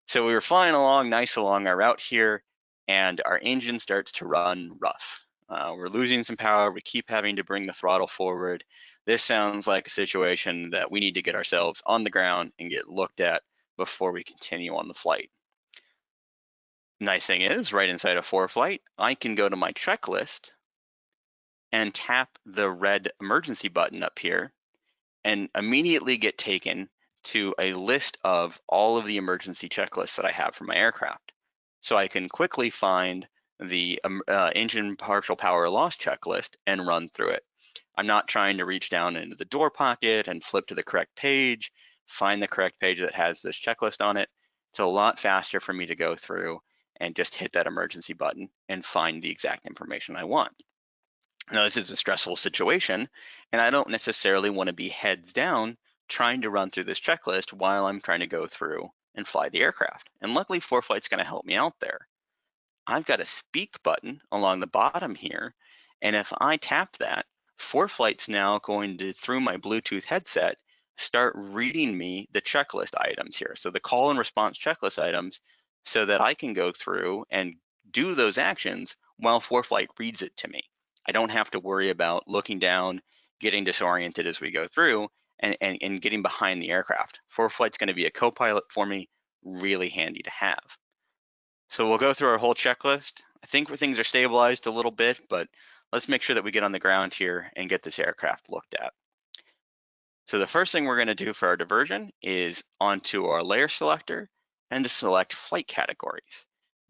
So we were flying along, nice along our route here, and our engine starts to run rough. We're losing some power. We keep having to bring the throttle forward. This sounds like a situation that we need to get ourselves on the ground and get looked at before we continue on the flight. Nice thing is, right inside of ForeFlight, I can go to my checklist and tap the red emergency button up here and immediately get taken to a list of all of the emergency checklists that I have for my aircraft. So I can quickly find the engine partial power loss checklist and run through it. I'm not trying to reach down into the door pocket and flip to the correct page, find the correct page that has this checklist on it. It's a lot faster for me to go through and just hit that emergency button and find the exact information I want. Now, this is a stressful situation, and I don't necessarily want to be heads down trying to run through this checklist while I'm trying to go through and fly the aircraft. And luckily, ForeFlight's going to help me out there. I've got a speak button along the bottom here, and if I tap that, ForeFlight's now going to, through my Bluetooth headset, start reading me the checklist items here. So the call and response checklist items, so that I can go through and do those actions while ForeFlight reads it to me. I don't have to worry about looking down, getting disoriented as we go through, and getting behind the aircraft. ForeFlight's going to be a co-pilot for me, really handy to have. So we'll go through our whole checklist. I think where things are stabilized a little bit, but let's make sure that we get on the ground here and get this aircraft looked at. So the first thing we're going to do for our diversion is onto our layer selector and to select flight categories.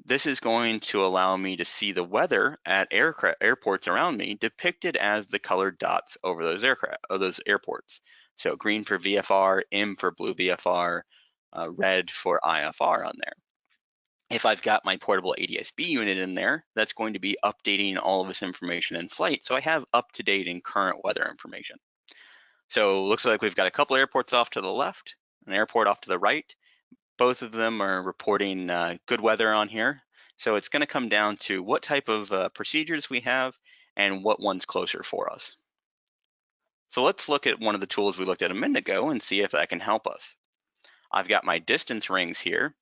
This is going to allow me to see the weather at airports around me depicted as the colored dots over those airports. So green for VFR, M for blue VFR, red for IFR on there. If I've got my portable ADS-B unit in there, that's going to be updating all of this information in flight, so I have up-to-date and current weather information. So it looks like we've got a couple airports off to the left, an airport off to the right. Both of them are reporting good weather on here. So it's going to come down to what type of procedures we have and what one's closer for us. So let's look at one of the tools we looked at a minute ago and see if that can help us. I've got my distance rings here,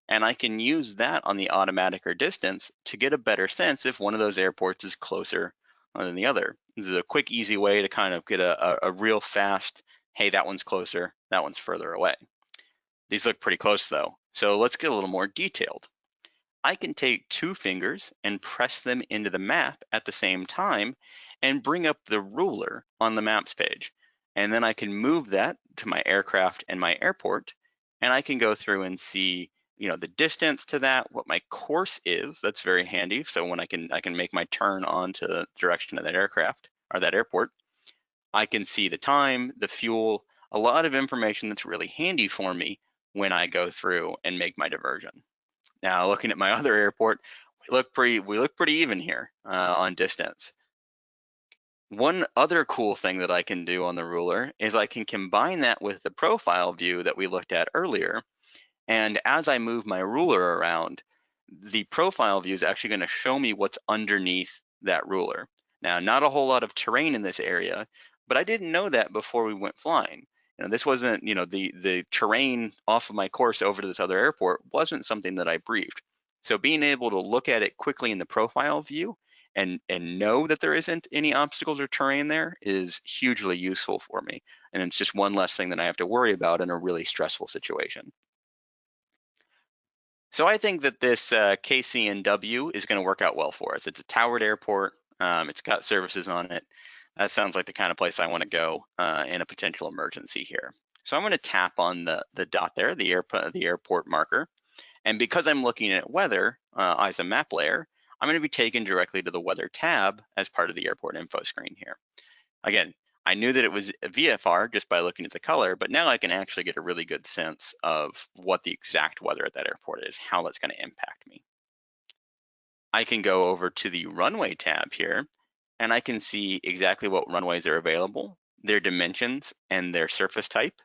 and I can use that on the automatic or distance to get a better sense if one of those airports is closer than the other. This is a quick, easy way to kind of get a real fast, hey, that one's closer, that one's further away. These look pretty close though, so let's get a little more detailed. I can take two fingers and press them into the map at the same time and bring up the ruler on the maps page. And then I can move that to my aircraft and my airport, and I can go through and see the distance to that, what my course is. That's very handy. So when I can make my turn onto the direction of that aircraft or that airport, I can see the time, the fuel, a lot of information that's really handy for me when I go through and make my diversion. Now, looking at my other airport, we look pretty even here on distance. One other cool thing that I can do on the ruler is I can combine that with the profile view that we looked at earlier. And as I move my ruler around, the profile view is actually going to show me what's underneath that ruler. Now, not a whole lot of terrain in this area, but I didn't know that before we went flying. This wasn't, the terrain off of my course over to this other airport wasn't something that I briefed. So being able to look at it quickly in the profile view and know that there isn't any obstacles or terrain there is hugely useful for me. And it's just one less thing that I have to worry about in a really stressful situation. So I think that this KCNW is going to work out well for us. It's a towered airport. It's got services on it. That sounds like the kind of place I want to go in a potential emergency here. So I'm going to tap on the dot there, the airport marker. And because I'm looking at weather as a map layer, I'm going to be taken directly to the weather tab as part of the airport info screen here. Again, I knew that it was a VFR just by looking at the color, but now I can actually get a really good sense of what the exact weather at that airport is, how that's going to impact me. I can go over to the runway tab here, and I can see exactly what runways are available, their dimensions, and their surface type.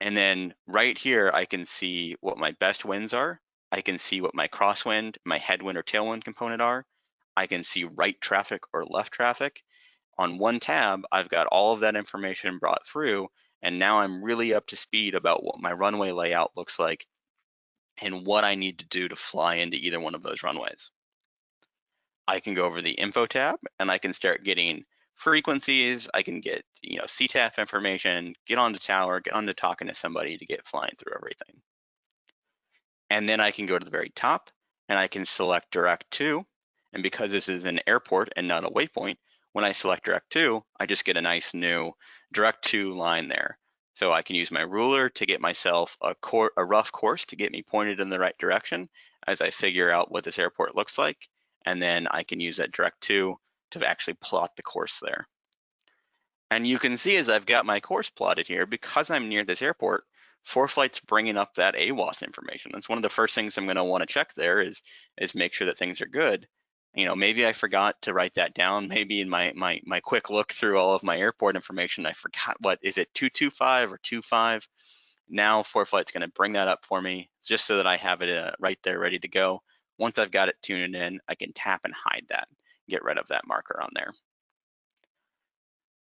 And then right here, I can see what my best winds are. I can see what my crosswind, my headwind or tailwind component are. I can see right traffic or left traffic. On one tab, I've got all of that information brought through, and now I'm really up to speed about what my runway layout looks like and what I need to do to fly into either one of those runways. I can go over the info tab and I can start getting frequencies. I can get, CTAF information, get on the tower, get on to talking to somebody to get flying through everything. And then I can go to the very top and I can select direct to. And because this is an airport and not a waypoint, when I select direct to, I just get a nice new direct to line there. So I can use my ruler to get myself a rough course to get me pointed in the right direction as I figure out what this airport looks like. And then I can use that direct to actually plot the course there. And you can see as I've got my course plotted here, because I'm near this airport, ForeFlight's bringing up that AWOS information. That's one of the first things I'm going to want to check there is make sure that things are good. Maybe I forgot to write that down. Maybe in my quick look through all of my airport information, I forgot what is it 225 or 25. Now ForeFlight's going to bring that up for me just so that I have it right there ready to go. Once I've got it tuned in, I can tap and hide that, get rid of that marker on there.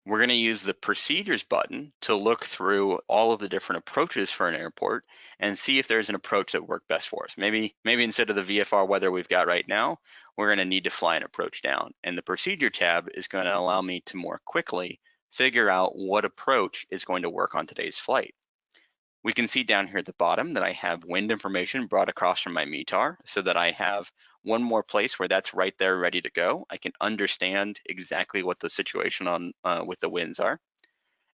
We're going to use the procedures button to look through all of the different approaches for an airport and see if there's an approach that worked best for us. Maybe instead of the VFR weather we've got right now, we're going to need to fly an approach down. And the procedure tab is going to allow me to more quickly figure out what approach is going to work on today's flight. We can see down here at the bottom that I have wind information brought across from my METAR so that I have one more place where that's right there ready to go. I can understand exactly what the situation on with the winds are.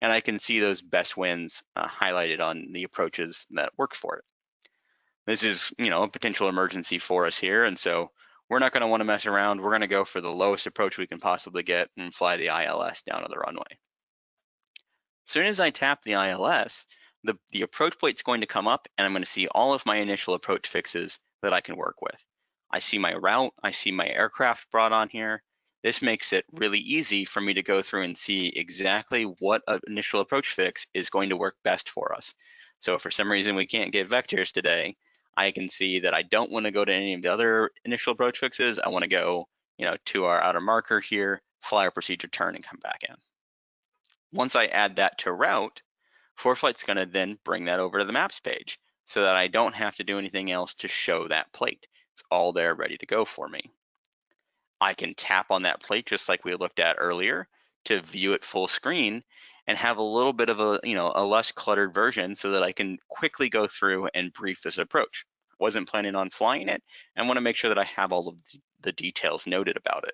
And I can see those best winds highlighted on the approaches that work for it. This is, a potential emergency for us here. And so we're not gonna wanna mess around. We're gonna go for the lowest approach we can possibly get and fly the ILS down to the runway. As soon as I tap the ILS, the approach plate's going to come up and I'm going to see all of my initial approach fixes that I can work with. I see my route, I see my aircraft brought on here. This makes it really easy for me to go through and see exactly what initial approach fix is going to work best for us. So if for some reason we can't get vectors today, I can see that I don't want to go to any of the other initial approach fixes. I want to go, to our outer marker here, fly our procedure turn and come back in. Once I add that to route, ForeFlight's going to then bring that over to the maps page so that I don't have to do anything else to show that plate. It's all there ready to go for me. I can tap on that plate just like we looked at earlier to view it full screen and have a little bit of a less cluttered version so that I can quickly go through and brief this approach. I wasn't planning on flying it and want to make sure that I have all of the details noted about it.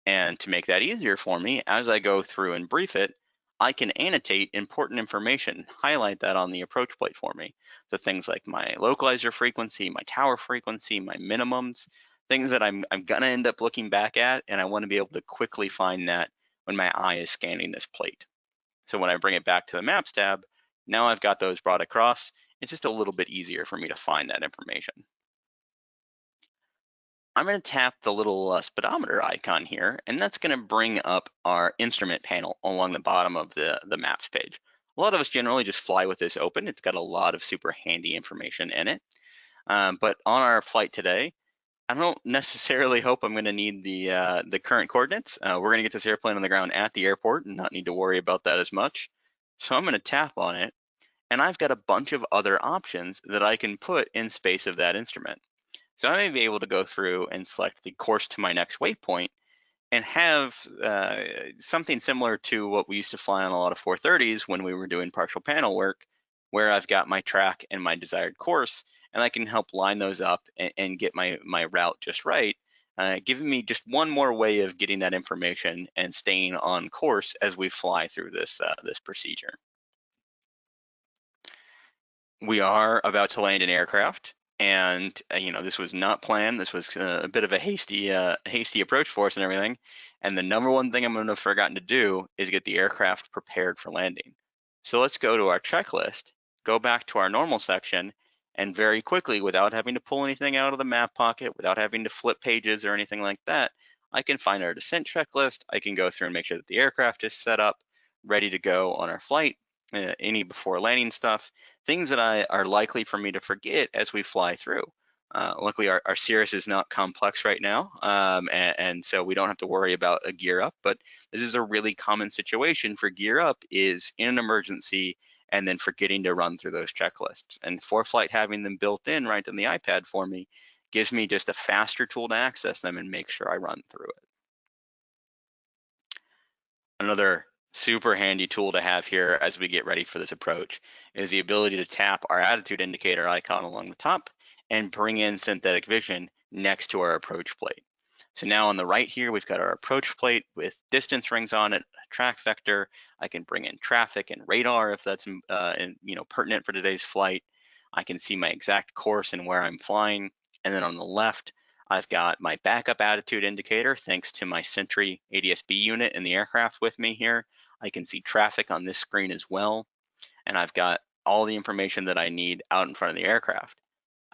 And to make that easier for me, as I go through and brief it, I can annotate important information, highlight that on the approach plate for me. So things like my localizer frequency, my tower frequency, my minimums, things that I'm gonna end up looking back at, and I wanna be able to quickly find that when my eye is scanning this plate. So when I bring it back to the Maps tab, now I've got those brought across. It's just a little bit easier for me to find that information. I'm going to tap the little speedometer icon here, and that's going to bring up our instrument panel along the bottom of the maps page. A lot of us generally just fly with this open. It's got a lot of super handy information in it. But on our flight today, I don't necessarily hope I'm going to need the current coordinates. We're going to get this airplane on the ground at the airport and not need to worry about that as much. So I'm going to tap on it, and I've got a bunch of other options that I can put in space of that instrument. So I may be able to go through and select the course to my next waypoint and have something similar to what we used to fly on a lot of 430s when we were doing partial panel work, where I've got my track and my desired course, and I can help line those up and get my route just right, giving me just one more way of getting that information and staying on course as we fly through this procedure. We are about to land an aircraft, And this was not planned. This was a bit of a hasty approach for us and everything. And the number one thing I'm going to have forgotten to do is get the aircraft prepared for landing. So let's go to our checklist, go back to our normal section, and very quickly, without having to pull anything out of the map pocket, without having to flip pages or anything like that, I can find our descent checklist. I can go through and make sure that the aircraft is set up, ready to go on our flight, any before landing stuff, things that are likely for me to forget as we fly through. Luckily, our Cirrus is not complex right now, and so we don't have to worry about a gear up, but this is a really common situation for gear up is in an emergency and then forgetting to run through those checklists. And ForeFlight having them built in right in the iPad for me gives me just a faster tool to access them and make sure I run through it. Another super handy tool to have here as we get ready for this approach is the ability to tap our attitude indicator icon along the top and bring in synthetic vision next to our approach plate. So now on the right here, we've got our approach plate with distance rings on it, a track vector. I can bring in traffic and radar if that's pertinent for today's flight. I can see my exact course and where I'm flying. And then on the left, I've got my backup attitude indicator thanks to my Sentry ADS-B unit in the aircraft with me here. I can see traffic on this screen as well. And I've got all the information that I need out in front of the aircraft.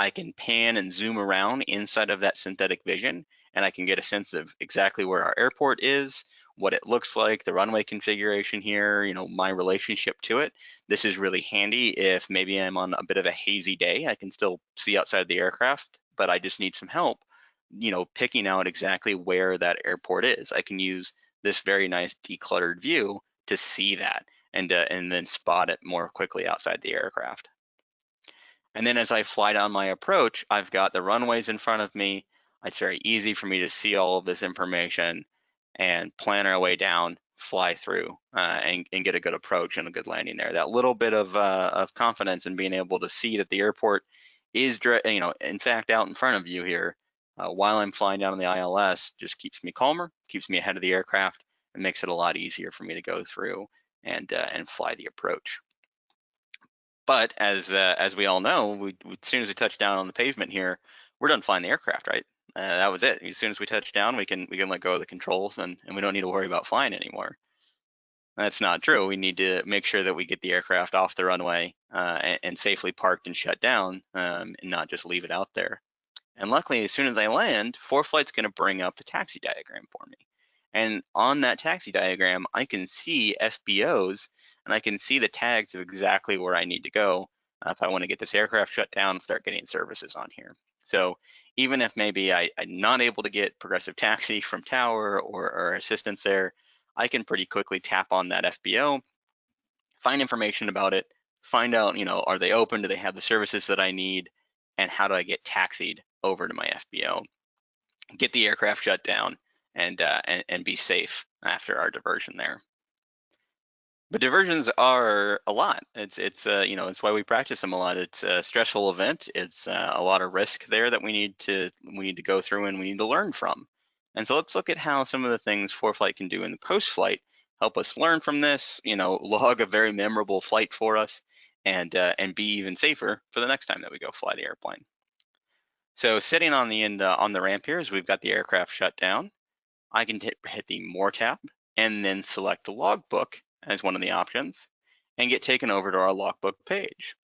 I can pan and zoom around inside of that synthetic vision, and I can get a sense of exactly where our airport is, what it looks like, the runway configuration here, my relationship to it. This is really handy if maybe I'm on a bit of a hazy day. I can still see outside the aircraft, but I just need some help, picking out exactly where that airport is. I can use this very nice decluttered view to see that and then spot it more quickly outside the aircraft. And then as I fly down my approach, I've got the runways in front of me. It's very easy for me to see all of this information and plan our way down, fly through, and get a good approach and a good landing there. That little bit of confidence in being able to see that the airport is, in fact, out in front of you here while I'm flying down on the ILS just keeps me calmer, keeps me ahead of the aircraft, and makes it a lot easier for me to go through and fly the approach. But as we all know, as soon as we touch down on the pavement here, we're done flying the aircraft, right? That was it. As soon as we touch down, we can let go of the controls and we don't need to worry about flying anymore. That's not true. We need to make sure that we get the aircraft off the runway and safely parked and shut down, and not just leave it out there. And luckily, as soon as I land, ForeFlight's going to bring up the taxi diagram for me. And on that taxi diagram, I can see FBOs and I can see the tags of exactly where I need to go if I want to get this aircraft shut down and start getting services on here. So even if maybe I'm not able to get progressive taxi from tower or assistance there, I can pretty quickly tap on that FBO, find information about it, find out, are they open? Do they have the services that I need? And how do I get taxied over to my FBO? Get the aircraft shut down and be safe after our diversion there. But diversions are a lot. It's why we practice them a lot. It's a stressful event. It's a lot of risk there that we need to go through and we need to learn from. And so let's look at how some of the things ForeFlight can do in the post-flight help us learn from this. Log a very memorable flight for us, and be even safer for the next time that we go fly the airplane. So sitting on the end on the ramp here, as we've got the aircraft shut down, I can hit the More tab and then select Logbook as one of the options and get taken over to our logbook page.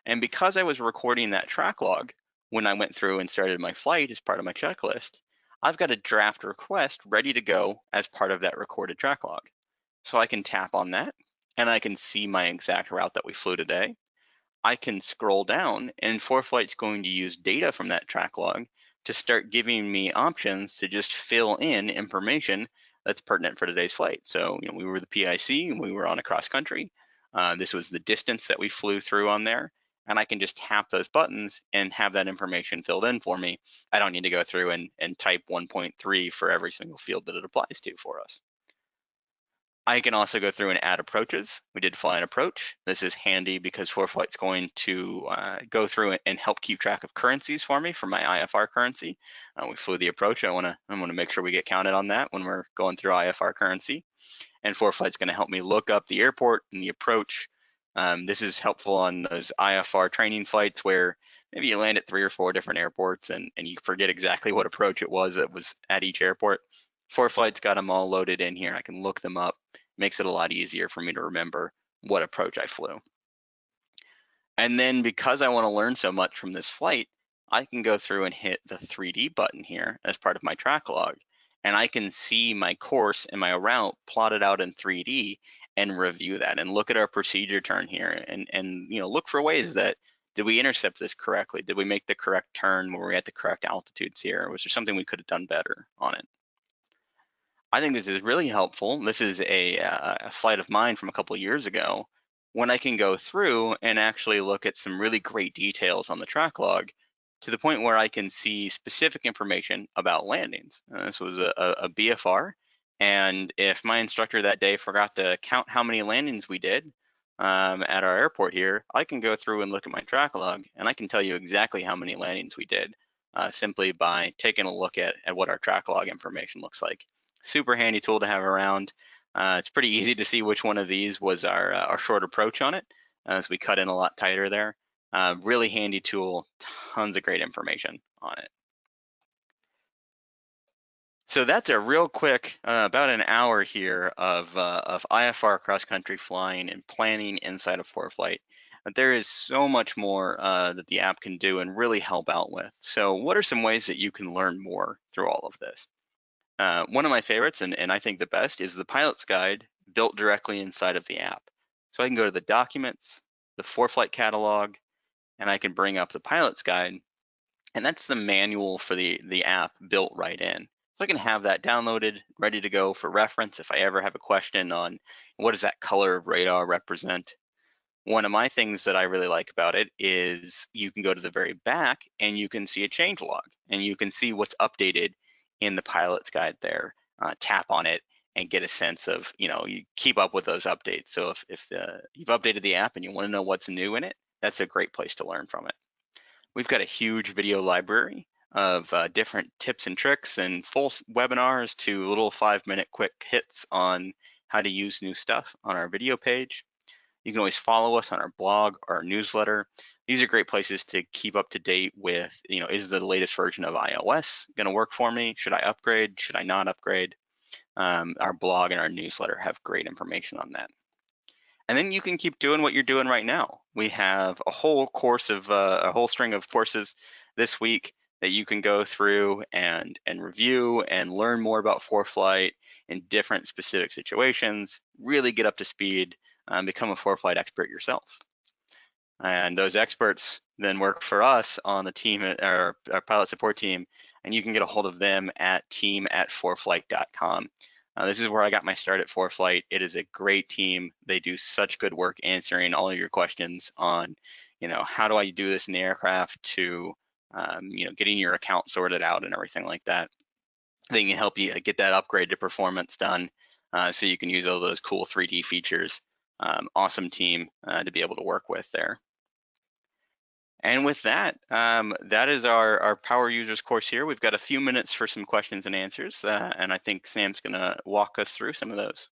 And because I was recording that track log when I went through and started my flight as part of my checklist, I've got a draft request ready to go as part of that recorded track log. So I can tap on that and I can see my exact route that we flew today. I can scroll down and ForeFlight's going to use data from that track log to start giving me options to just fill in information that's pertinent for today's flight. So, we were the PIC and we were on a cross country. This was the distance that we flew through on there. And I can just tap those buttons and have that information filled in for me. I don't need to go through and type 1.3 for every single field that it applies to for us. I can also go through and add approaches. We did fly an approach. This is handy because ForeFlight's going to go through and help keep track of currencies for me for my IFR currency. We flew the approach. I want to make sure we get counted on that when we're going through IFR currency. And ForeFlight's going to help me look up the airport and the approach. This is helpful on those IFR training flights where maybe you land at 3 or 4 different airports and you forget exactly what approach it was that was at each airport. ForeFlight's got them all loaded in here. I can look them up. Makes it a lot easier for me to remember what approach I flew. And then because I want to learn so much from this flight, I can go through and hit the 3D button here as part of my track log. And I can see my course and my route plotted out in 3D and review that and look at our procedure turn here and look for ways that, did we intercept this correctly? Did we make the correct turn? Were we at the correct altitudes here? Was there something we could have done better on it? I think this is really helpful. This is a flight of mine from a couple of years ago when I can go through and actually look at some really great details on the track log to the point where I can see specific information about landings. This was a BFR, and if my instructor that day forgot to count how many landings we did at our airport here, I can go through and look at my track log, and I can tell you exactly how many landings we did simply by taking a look at what our track log information looks like. Super handy tool to have around. It's pretty easy to see which one of these was our short approach on it, as we cut in a lot tighter there. Really handy tool, tons of great information on it. So that's a real quick, about an hour here of IFR cross-country flying and planning inside of ForeFlight. But there is so much more that the app can do and really help out with. So what are some ways that you can learn more through all of this? One of my favorites, and I think the best, is the pilot's guide built directly inside of the app. So I can go to the documents, the ForeFlight catalog, and I can bring up the pilot's guide, and that's the manual for the app built right in. So I can have that downloaded, ready to go for reference if I ever have a question on what does that color of radar represent. One of my things that I really like about it is you can go to the very back and you can see a change log and you can see what's updated in the pilot's guide there. Tap on it and get a sense of, you keep up with those updates. So if you've updated the app and you want to know what's new in it, that's a great place to learn from it. We've got a huge video library of different tips and tricks and full webinars to little 5-minute quick hits on how to use new stuff on our video page. You can always follow us on our blog or our newsletter. These are great places to keep up to date with, is the latest version of iOS going to work for me? Should I upgrade? Should I not upgrade? Our blog and our newsletter have great information on that. And then you can keep doing what you're doing right now. We have a whole course of a whole string of courses this week that you can go through and review and learn more about ForeFlight in different specific situations, really get up to speed, become a ForeFlight expert yourself. And those experts then work for us on the team, our pilot support team, and you can get a hold of them at team@foreflight.com. This is where I got my start at ForeFlight. It is a great team. They do such good work answering all of your questions on, how do I do this in the aircraft to, getting your account sorted out and everything like that. They can help you get that upgrade to performance done so you can use all those cool 3D features. Awesome team to be able to work with there. And with that, that is our Power Users course here. We've got a few minutes for some questions and answers, and I think Sam's gonna walk us through some of those.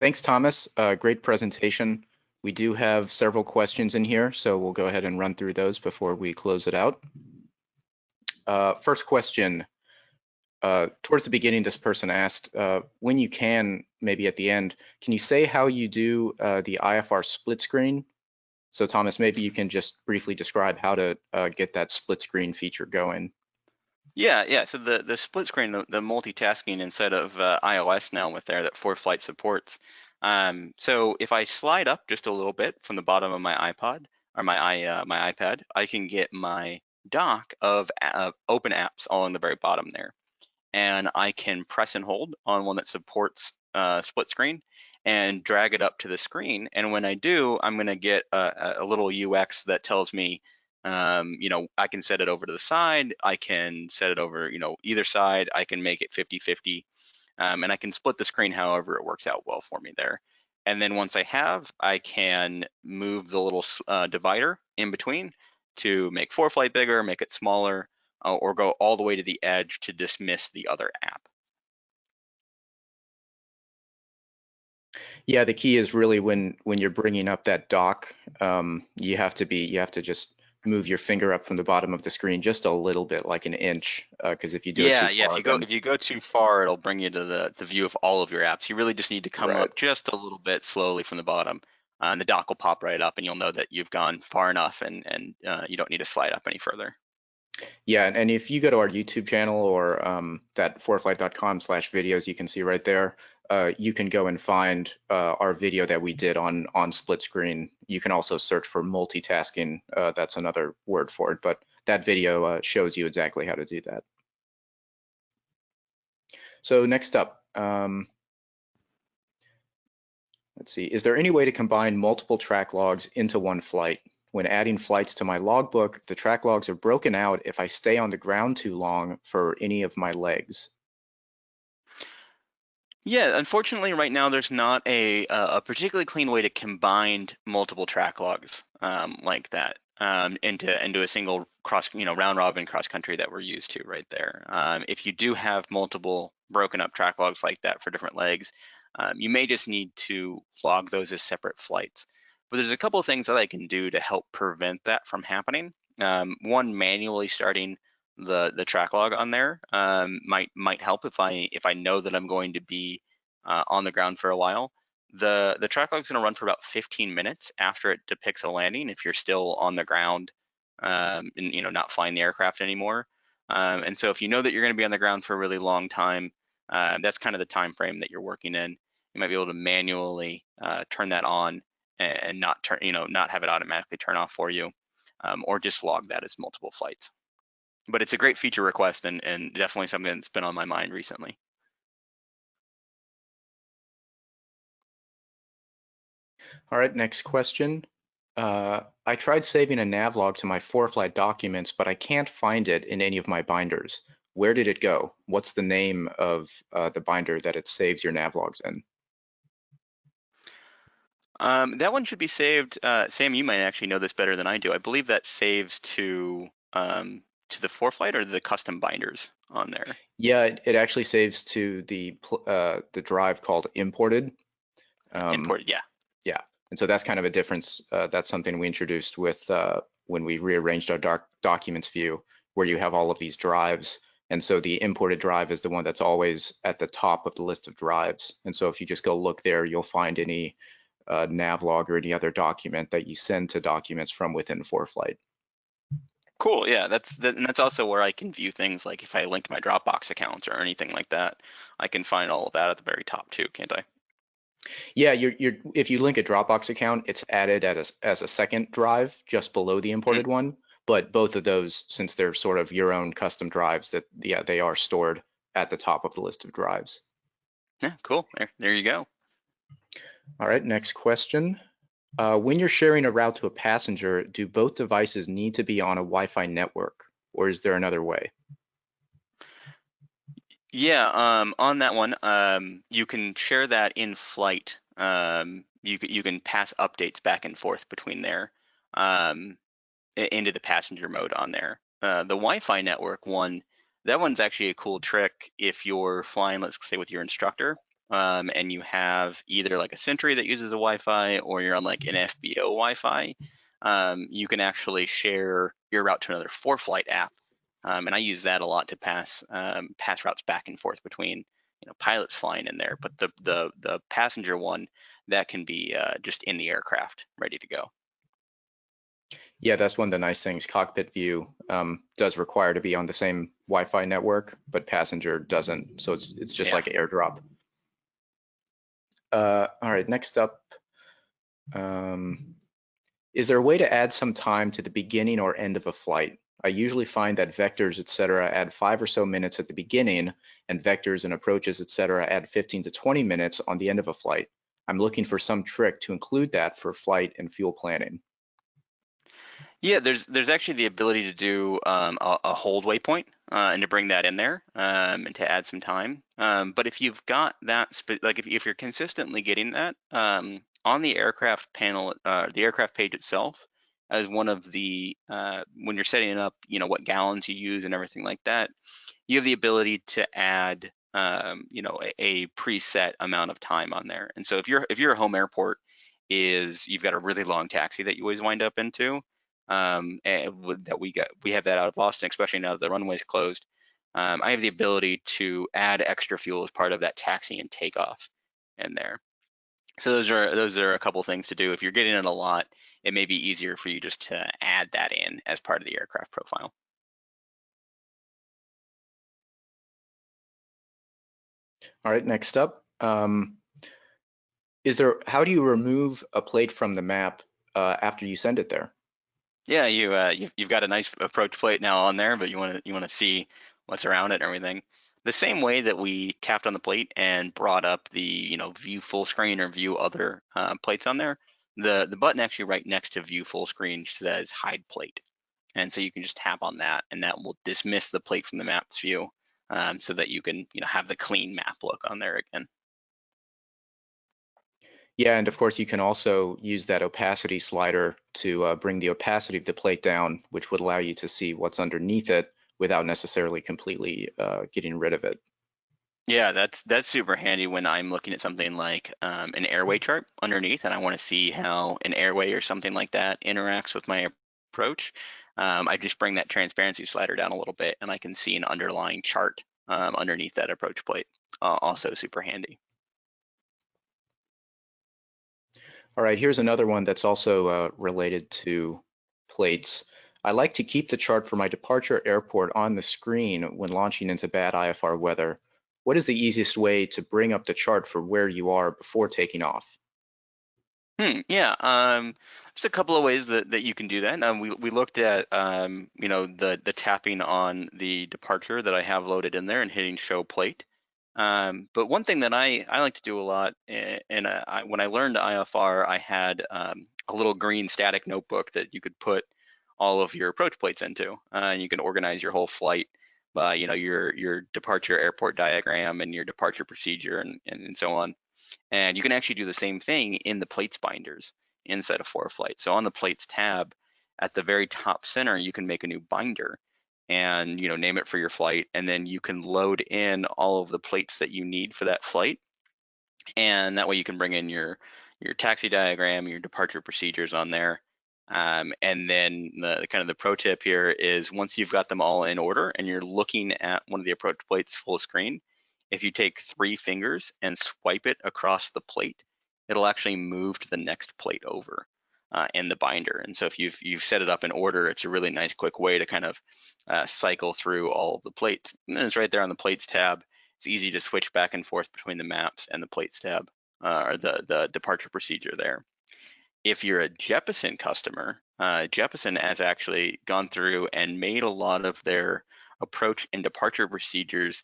Thanks, Thomas. Great presentation. We do have several questions in here, so we'll go ahead and run through those before we close it out. First question. Towards the beginning, this person asked, when you can, maybe at the end, can you say how you do the IFR split screen? So Thomas, maybe you can just briefly describe how to get that split screen feature going. Yeah. So the split screen, the multitasking inside of iOS now with there that ForeFlight supports. So if I slide up just a little bit from the bottom of my iPod or my iPad, I can get my dock of open apps all on the very bottom there. And I can press and hold on one that supports split screen and drag it up to the screen. And when I do, I'm going to get a little UX that tells me, I can set it over to the side. I can set it over, either side. I can make it 50-50. And I can split the screen however it works out well for me there. And then once I have, I can move the little divider in between to make ForeFlight bigger, make it smaller, or go all the way to the edge to dismiss the other app. Yeah, the key is really when you're bringing up that dock, you have to just move your finger up from the bottom of the screen just a little bit, like an inch, because if you do it too Yeah. far, then If you go too far, it'll bring you to the view of all of your apps. You really just need to come right. up just a little bit slowly from the bottom, and the dock will pop right up, and you'll know that you've gone far enough, and you don't need to slide up any further. Yeah, and if you go to our YouTube channel or that foreflight.com/videos, you can see right there, you can go and find our video that we did on split screen. You can also search for multitasking. That's another word for it, but that video shows you exactly how to do that. So next up, let's see, is there any way to combine multiple track logs into one flight? When adding flights to my logbook, the track logs are broken out if I stay on the ground too long for any of my legs. Yeah, unfortunately, right now there's not a particularly clean way to combine multiple track logs like that into a single round robin cross country that we're used to right there. If you do have multiple broken up track logs like that for different legs, you may just need to log those as separate flights. But there's a couple of things that I can do to help prevent that from happening. One, manually starting the track log on there might help if I know that I'm going to be on the ground for a while. The track log is going to run for about 15 minutes after it depicts a landing if you're still on the ground and not flying the aircraft anymore. And so if you know that you're going to be on the ground for a really long time, that's kind of the time frame that you're working in. You might be able to manually turn that on and not have it automatically turn off for you, or just log that as multiple flights. But it's a great feature request and definitely something that's been on my mind recently. All right, next question. I tried saving a navlog to my ForeFlight documents, but I can't find it in any of my binders. Where did it go? What's the name of the binder that it saves your navlogs in? That one should be saved. Sam, you might actually know this better than I do. I believe that saves to the ForeFlight or the custom binders on there. Yeah, it actually saves to the drive called imported. Imported, yeah. Yeah, and so that's kind of a difference. That's something we introduced with when we rearranged our documents view, where you have all of these drives. And so the imported drive is the one that's always at the top of the list of drives. And so if you just go look there, you'll find any navlog or any other document that you send to documents from within ForeFlight. Cool, yeah. And that's also where I can view things like if I link my Dropbox accounts or anything like that. I can find all of that at the very top too, can't I? Yeah, if you link a Dropbox account, it's added as a second drive just below the Mhm. imported one. But both of those, since they're sort of your own custom drives, that yeah, they are stored at the top of the list of drives. Yeah, cool. There you go. All right, next question. When you're sharing a route to a passenger, do both devices need to be on a Wi-Fi network, or is there another way? Yeah, on that one, you can share that in flight. You can pass updates back and forth between there, um, into the passenger mode on there. The Wi-Fi network one, that one's actually a cool trick if you're flying, let's say, with your instructor, and you have either like a Sentry that uses a Wi-Fi or you're on like an FBO Wi-Fi. You can actually share your route to another ForeFlight app, and I use that a lot to pass routes back and forth between pilots flying in there. But the passenger one, that can be just in the aircraft, ready to go. Yeah, that's one of the nice things. Cockpit view does require to be on the same Wi-Fi network, but passenger doesn't. So it's just Yeah. like AirDrop. All right, next up. Is there a way to add some time to the beginning or end of a flight? I usually find that vectors, etc., add 5 or so minutes at the beginning, and vectors and approaches, etc., add 15 to 20 minutes on the end of a flight. I'm looking for some trick to include that for flight and fuel planning. Yeah, there's actually the ability to do a hold waypoint and to bring that in there and to add some time. But if you've got that, like if you're consistently getting that on the aircraft panel, the aircraft page itself, as one of the when you're setting it up, what gallons you use and everything like that, you have the ability to add a preset amount of time on there. And so if your home airport is you've got a really long taxi that you always wind up into, that we have that out of Boston, especially now that the runway's closed. I have the ability to add extra fuel as part of that taxi and takeoff in there. So those are a couple things to do. If you're getting it a lot, it may be easier for you just to add that in as part of the aircraft profile. All right, next up. How do you remove a plate from the map after you send it there? Yeah, you've got a nice approach plate now on there, but you want to see what's around it and everything. The same way that we tapped on the plate and brought up the view full screen or view other plates on there, the button actually right next to view full screen says hide plate, and so you can just tap on that, and that will dismiss the plate from the map's view, so that you can have the clean map look on there again. Yeah, and of course you can also use that opacity slider to bring the opacity of the plate down, which would allow you to see what's underneath it without necessarily completely getting rid of it. Yeah, that's super handy when I'm looking at something like an airway chart underneath, and I want to see how an airway or something like that interacts with my approach. I just bring that transparency slider down a little bit, and I can see an underlying chart underneath that approach plate. Also super handy. All right, here's another one that's also related to plates. I like to keep the chart for my departure airport on the screen when launching into bad IFR weather. What is the easiest way to bring up the chart for where you are before taking off? Yeah, there's a couple of ways that you can do that. We looked at the tapping on the departure that I have loaded in there and hitting show plate. But one thing that I like to do a lot, and when I learned IFR, I had a little green static notebook that you could put all of your approach plates into, and you can organize your whole flight by your departure airport diagram and your departure procedure and so on. And you can actually do the same thing in the plates binders inside of ForeFlight. So on the plates tab, at the very top center, you can make a new binder and name it for your flight, and then you can load in all of the plates that you need for that flight, and that way you can bring in your taxi diagram, your departure procedures on there. And then the kind of the pro tip here is once you've got them all in order and you're looking at one of the approach plates full screen, if you take 3 fingers and swipe it across the plate, it'll actually move to the next plate over in the binder. And so if you've set it up in order, it's a really nice quick way to kind of cycle through all of the plates. And then it's right there on the plates tab. It's easy to switch back and forth between the maps and the plates tab, or the departure procedure there. If you're a Jeppesen customer, Jeppesen has actually gone through and made a lot of their approach and departure procedures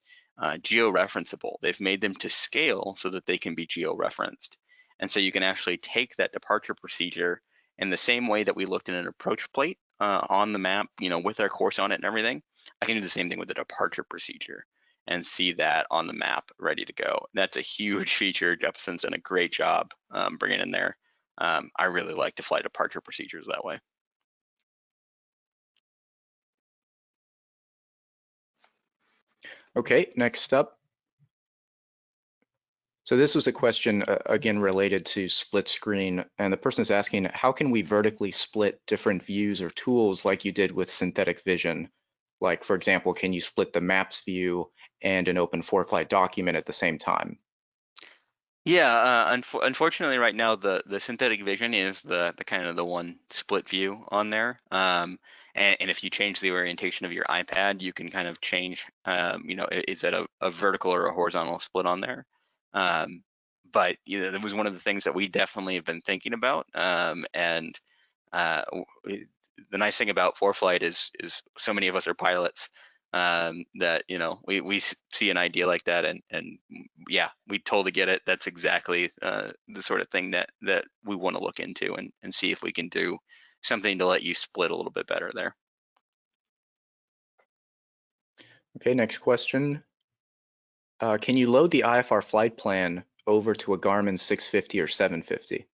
geo-referenceable. They've made them to scale so that they can be geo-referenced. And so you can actually take that departure procedure in the same way that we looked at an approach plate on the map, with our course on it and everything. I can do the same thing with the departure procedure and see that on the map ready to go. That's a huge feature. Jeppesen's done a great job bringing in there. I really like to fly departure procedures that way. Okay, next up. So this was a question, again, related to split screen, and the person is asking, how can we vertically split different views or tools like you did with synthetic vision? Like, for example, can you split the maps view and an open ForeFlight document at the same time? Yeah, unfortunately, right now the synthetic vision is the kind of the one split view on there. And if you change the orientation of your iPad, you can kind of change, is that a vertical or a horizontal split on there? Um, but that was one of the things that we definitely have been thinking about. And the nice thing about ForeFlight is so many of us are pilots, that we see an idea like that, and yeah, we totally get it. That's exactly the sort of thing that we want to look into and see if we can do something to let you split a little bit better there. Okay, next question. Can you load the IFR flight plan over to a Garmin 650 or 750?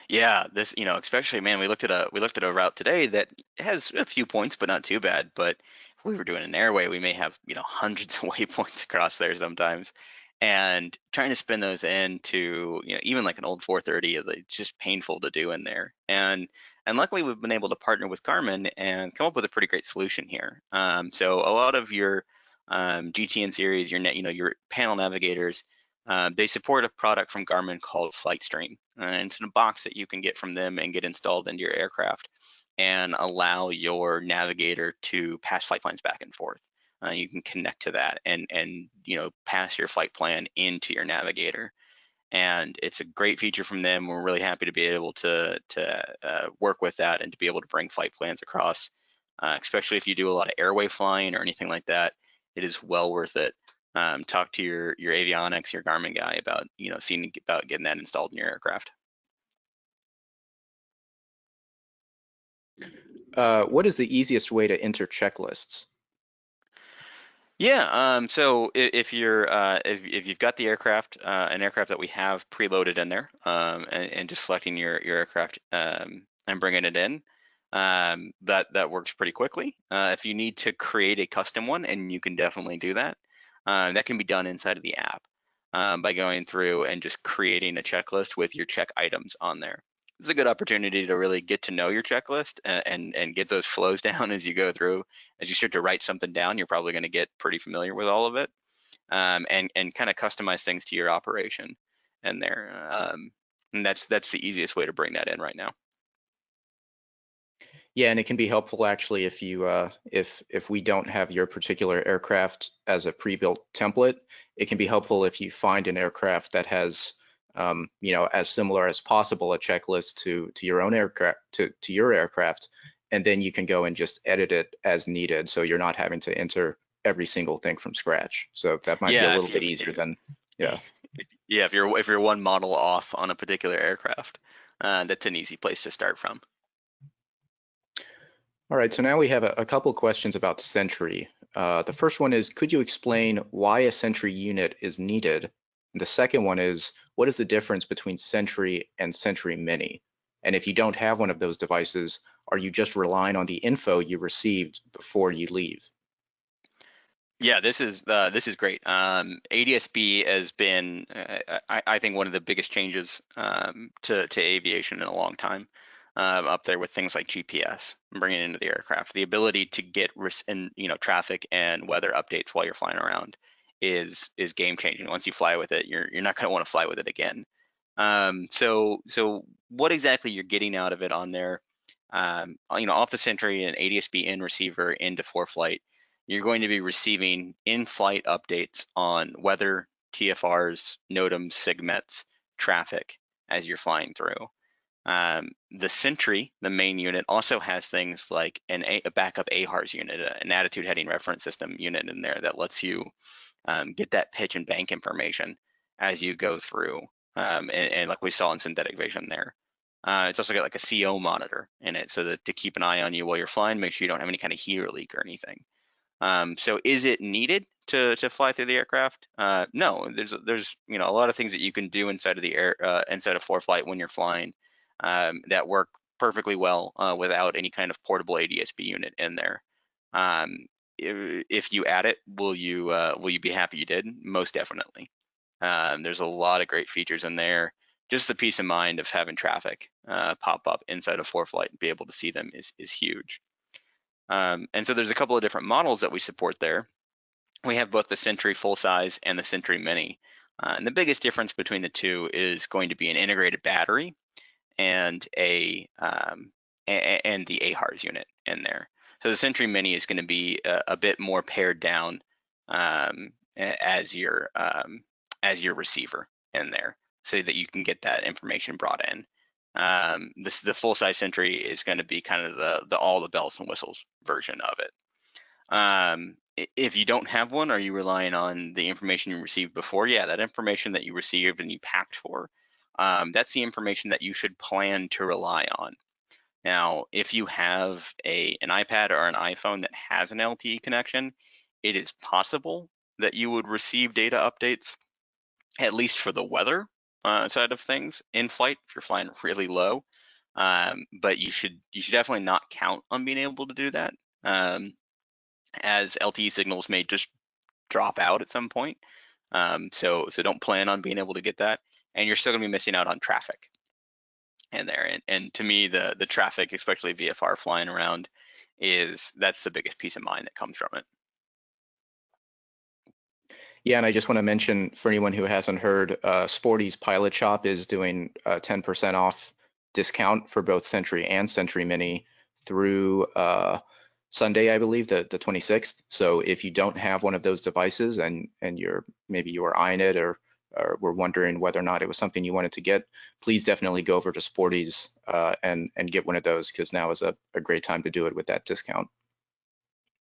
Yeah, this, especially, man, we looked at a route today that has a few points, but not too bad. But if we were doing an airway, we may have, hundreds of waypoints across there sometimes. And trying to spin those into, even like an old 430, it's just painful to do in there. And luckily we've been able to partner with Garmin and come up with a pretty great solution here. So a lot of your GTN series, your panel navigators, they support a product from Garmin called FlightStream. And it's in a box that you can get from them and get installed into your aircraft and allow your navigator to pass flight plans back and forth. You can connect to that and pass your flight plan into your navigator. And it's a great feature from them. We're really happy to be able to work with that and to be able to bring flight plans across, especially if you do a lot of airway flying or anything like that. It is well worth it. Talk to your avionics, your Garmin guy about seeing about getting that installed in your aircraft. What is the easiest way to enter checklists? Yeah, so if you've got the aircraft, an aircraft that we have preloaded in there, and just selecting your aircraft and bringing it in, that works pretty quickly. If you need to create a custom one, and you can definitely do that, that can be done inside of the app by going through and just creating a checklist with your check items on there. It's a good opportunity to really get to know your checklist and get those flows down as you go through. As you start to write something down, you're probably going to get pretty familiar with all of it, and kind of customize things to your operation in there. And that's the easiest way to bring that in right now. Yeah, and it can be helpful actually if you if we don't have your particular aircraft as a pre-built template, it can be helpful if you find an aircraft that has as similar as possible a checklist to your own aircraft to your aircraft, and then you can go and just edit it as needed, so you're not having to enter every single thing from scratch. So that might be a Yeah, little bit easier than yeah. yeah, if you're one model off on a particular aircraft, that's an easy place to start from. All right, so now we have a couple questions about Sentry. The first one is, could you explain why a Sentry unit is needed? And the second one is, what is the difference between Sentry and Sentry Mini? And if you don't have one of those devices, are you just relying on the info you received before you leave? Yeah, this is great. ADSB has been, I think, one of the biggest changes to aviation in a long time. Up there with things like GPS, bringing it into the aircraft, the ability to get traffic and weather updates while you're flying around is game changing. Once you fly with it, you're not going to want to fly with it again. So what exactly you're getting out of it on there? Off the Sentry and ADSB in receiver into ForeFlight, you're going to be receiving in-flight updates on weather, TFRs, NOTAMs, SIGMETs, traffic as you're flying through. The Sentry, the main unit, also has things like a backup AHRS unit, an attitude heading reference system unit in there that lets you get that pitch and bank information as you go through, and like we saw in synthetic vision there. It's also got like a CO monitor in it, so that to keep an eye on you while you're flying, make sure you don't have any kind of heater leak or anything. So is it needed to fly through the aircraft? No, there's a lot of things that you can do inside of the air inside of ForeFlight when you're flying that work perfectly well without any kind of portable ADSB unit in there. If you add it, will you be happy you did? Most definitely. There's a lot of great features in there. Just the peace of mind of having traffic pop up inside of ForeFlight and be able to see them is huge. And so there's a couple of different models that we support there. We have both the Sentry full size and the Sentry Mini. And the biggest difference between the two is going to be an integrated battery and and the AHRS unit in there. So the Sentry Mini is going to be a bit more pared down as your receiver in there, so that you can get that information brought in. The full size Sentry is going to be kind of the all the bells and whistles version of it. If you don't have one, are you relying on the information you received before? Yeah, that information that you received and you packed for, that's the information that you should plan to rely on. Now, if you have an iPad or an iPhone that has an LTE connection, it is possible that you would receive data updates, at least for the weather side of things in flight if you're flying really low. But you should definitely not count on being able to do that. Um, as LTE signals may just drop out at some point. So don't plan on being able to get that, and you're still gonna be missing out on traffic in there. And to me, the traffic, especially VFR flying around, that's the biggest peace of mind that comes from it. Yeah, and I just want to mention for anyone who hasn't heard, Sporty's Pilot Shop is doing a 10% off discount for both Century and Century Mini through Sunday, I believe, the 26th. So if you don't have one of those devices and maybe you were eyeing it or were wondering whether or not it was something you wanted to get, please definitely go over to Sporty's and get one of those, because now is a great time to do it with that discount.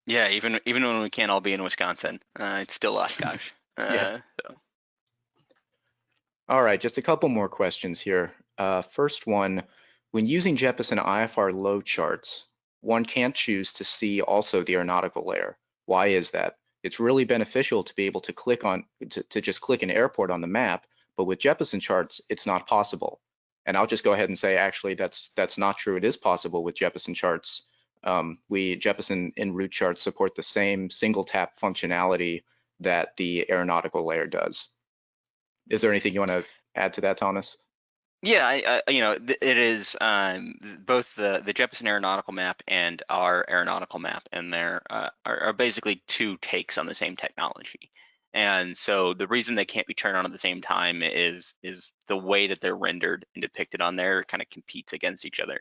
Yeah, even when we can't all be in Wisconsin, it's still Oshkosh. Yeah. So. All right, just a couple more questions here. First one, when using Jeppesen IFR load charts, one can't choose to see also the aeronautical layer. Why is that? It's really beneficial to be able to to just click an airport on the map, but with Jeppesen charts, it's not possible. And I'll just go ahead and say, actually, that's not true. It is possible with Jeppesen charts. Jeppesen en route charts support the same single tap functionality that the aeronautical layer does. Is there anything you want to add to that, Thomas? Yeah, it is both the Jeppesen aeronautical map and our aeronautical map, and there are basically two takes on the same technology. And so the reason they can't be turned on at the same time is the way that they're rendered and depicted on there kind of competes against each other.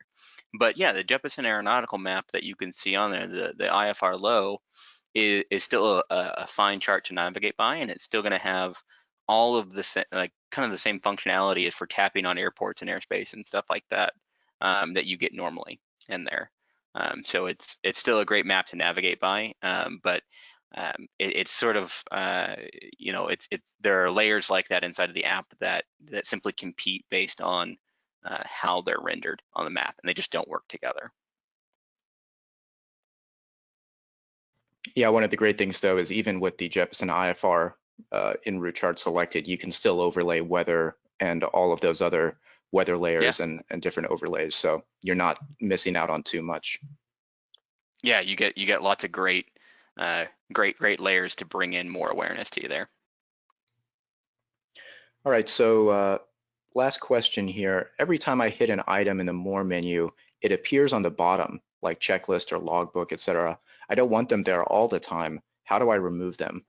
But yeah, the Jeppesen aeronautical map that you can see on there, the IFR low, is still a fine chart to navigate by, and it's still going to have all of the kind of the same functionality as for tapping on airports and airspace and stuff like that, that you get normally in there. So it's still a great map to navigate by, but it's sort of it's there are layers like that inside of the app that simply compete based on how they're rendered on the map, and they just don't work together. Yeah, one of the great things though is even with the Jeppesen IFR en route chart selected, you can still overlay weather and all of those other weather Yeah. layers and different overlays. So you're not missing out on too much. Yeah, you get lots of great layers to bring in more awareness to you there. All right, so last question here. Every time I hit an item in the More menu, it appears on the bottom, like checklist or logbook, etc. I don't want them there all the time. How do I remove them?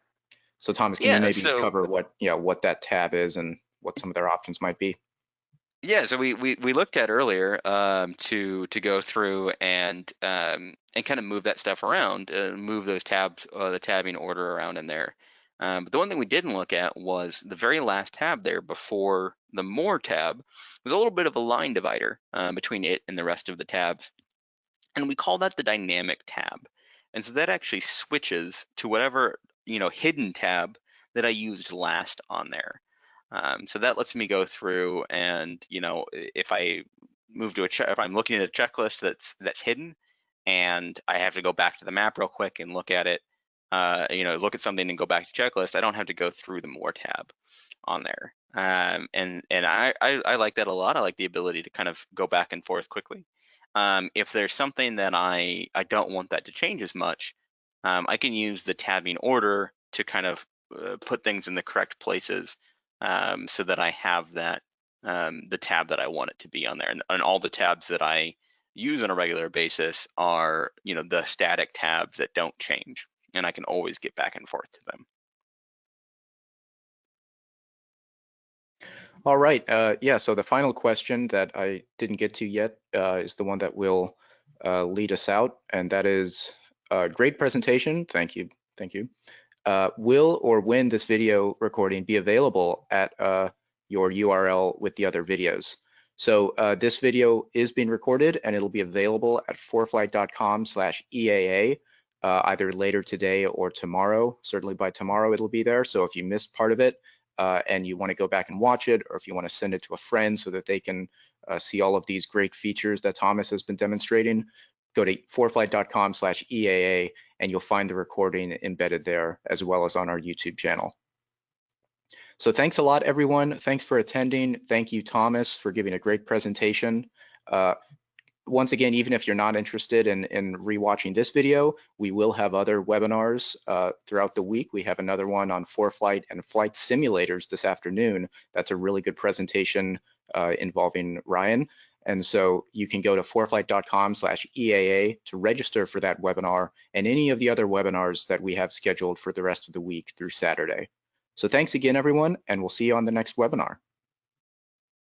So Thomas, can you Yeah, maybe so cover what that tab is and what some of their options might be? yeah, so we looked at earlier, to go through and kind of move that stuff around, move those tabs, the tabbing order around in there. But the one thing we didn't look at was the very last tab there before the More tab was a little bit of a line divider between it and the rest of the tabs, and we call that the dynamic tab. And so that actually switches to whatever hidden tab that I used last on there. So that lets me go through and if I move to if I'm looking at a checklist that's hidden, and I have to go back to the map real quick and look at it, look at something and go back to checklist, I don't have to go through the More tab on there. And I like that a lot. I like the ability to kind of go back and forth quickly. If there's something that I don't want that to change as much, I can use the tabbing order to kind of put things in the correct places, so that I have that the tab that I want it to be on there. And all the tabs that I use on a regular basis are the static tabs that don't change, and I can always get back and forth to them. All right. Yeah, so the final question that I didn't get to yet is the one that will lead us out, and that is great presentation. Thank you. Thank you. Will or when this video recording be available at your URL with the other videos? So this video is being recorded and it'll be available at foreflight.com/EAA either later today or tomorrow. Certainly by tomorrow it'll be there. So if you missed part of it and you want to go back and watch it, or if you want to send it to a friend so that they can see all of these great features that Thomas has been demonstrating, go to foreflight.com/EAA and you'll find the recording embedded there as well as on our YouTube channel. So thanks a lot, everyone. Thanks for attending. Thank you, Thomas, for giving a great presentation. once again, even if you're not interested in rewatching this video, we will have other webinars throughout the week. We have another one on ForeFlight and flight simulators this afternoon. That's a really good presentation involving Ryan. And so you can go to foreflight.com/EAA to register for that webinar and any of the other webinars that we have scheduled for the rest of the week through Saturday. So thanks again, everyone, and we'll see you on the next webinar.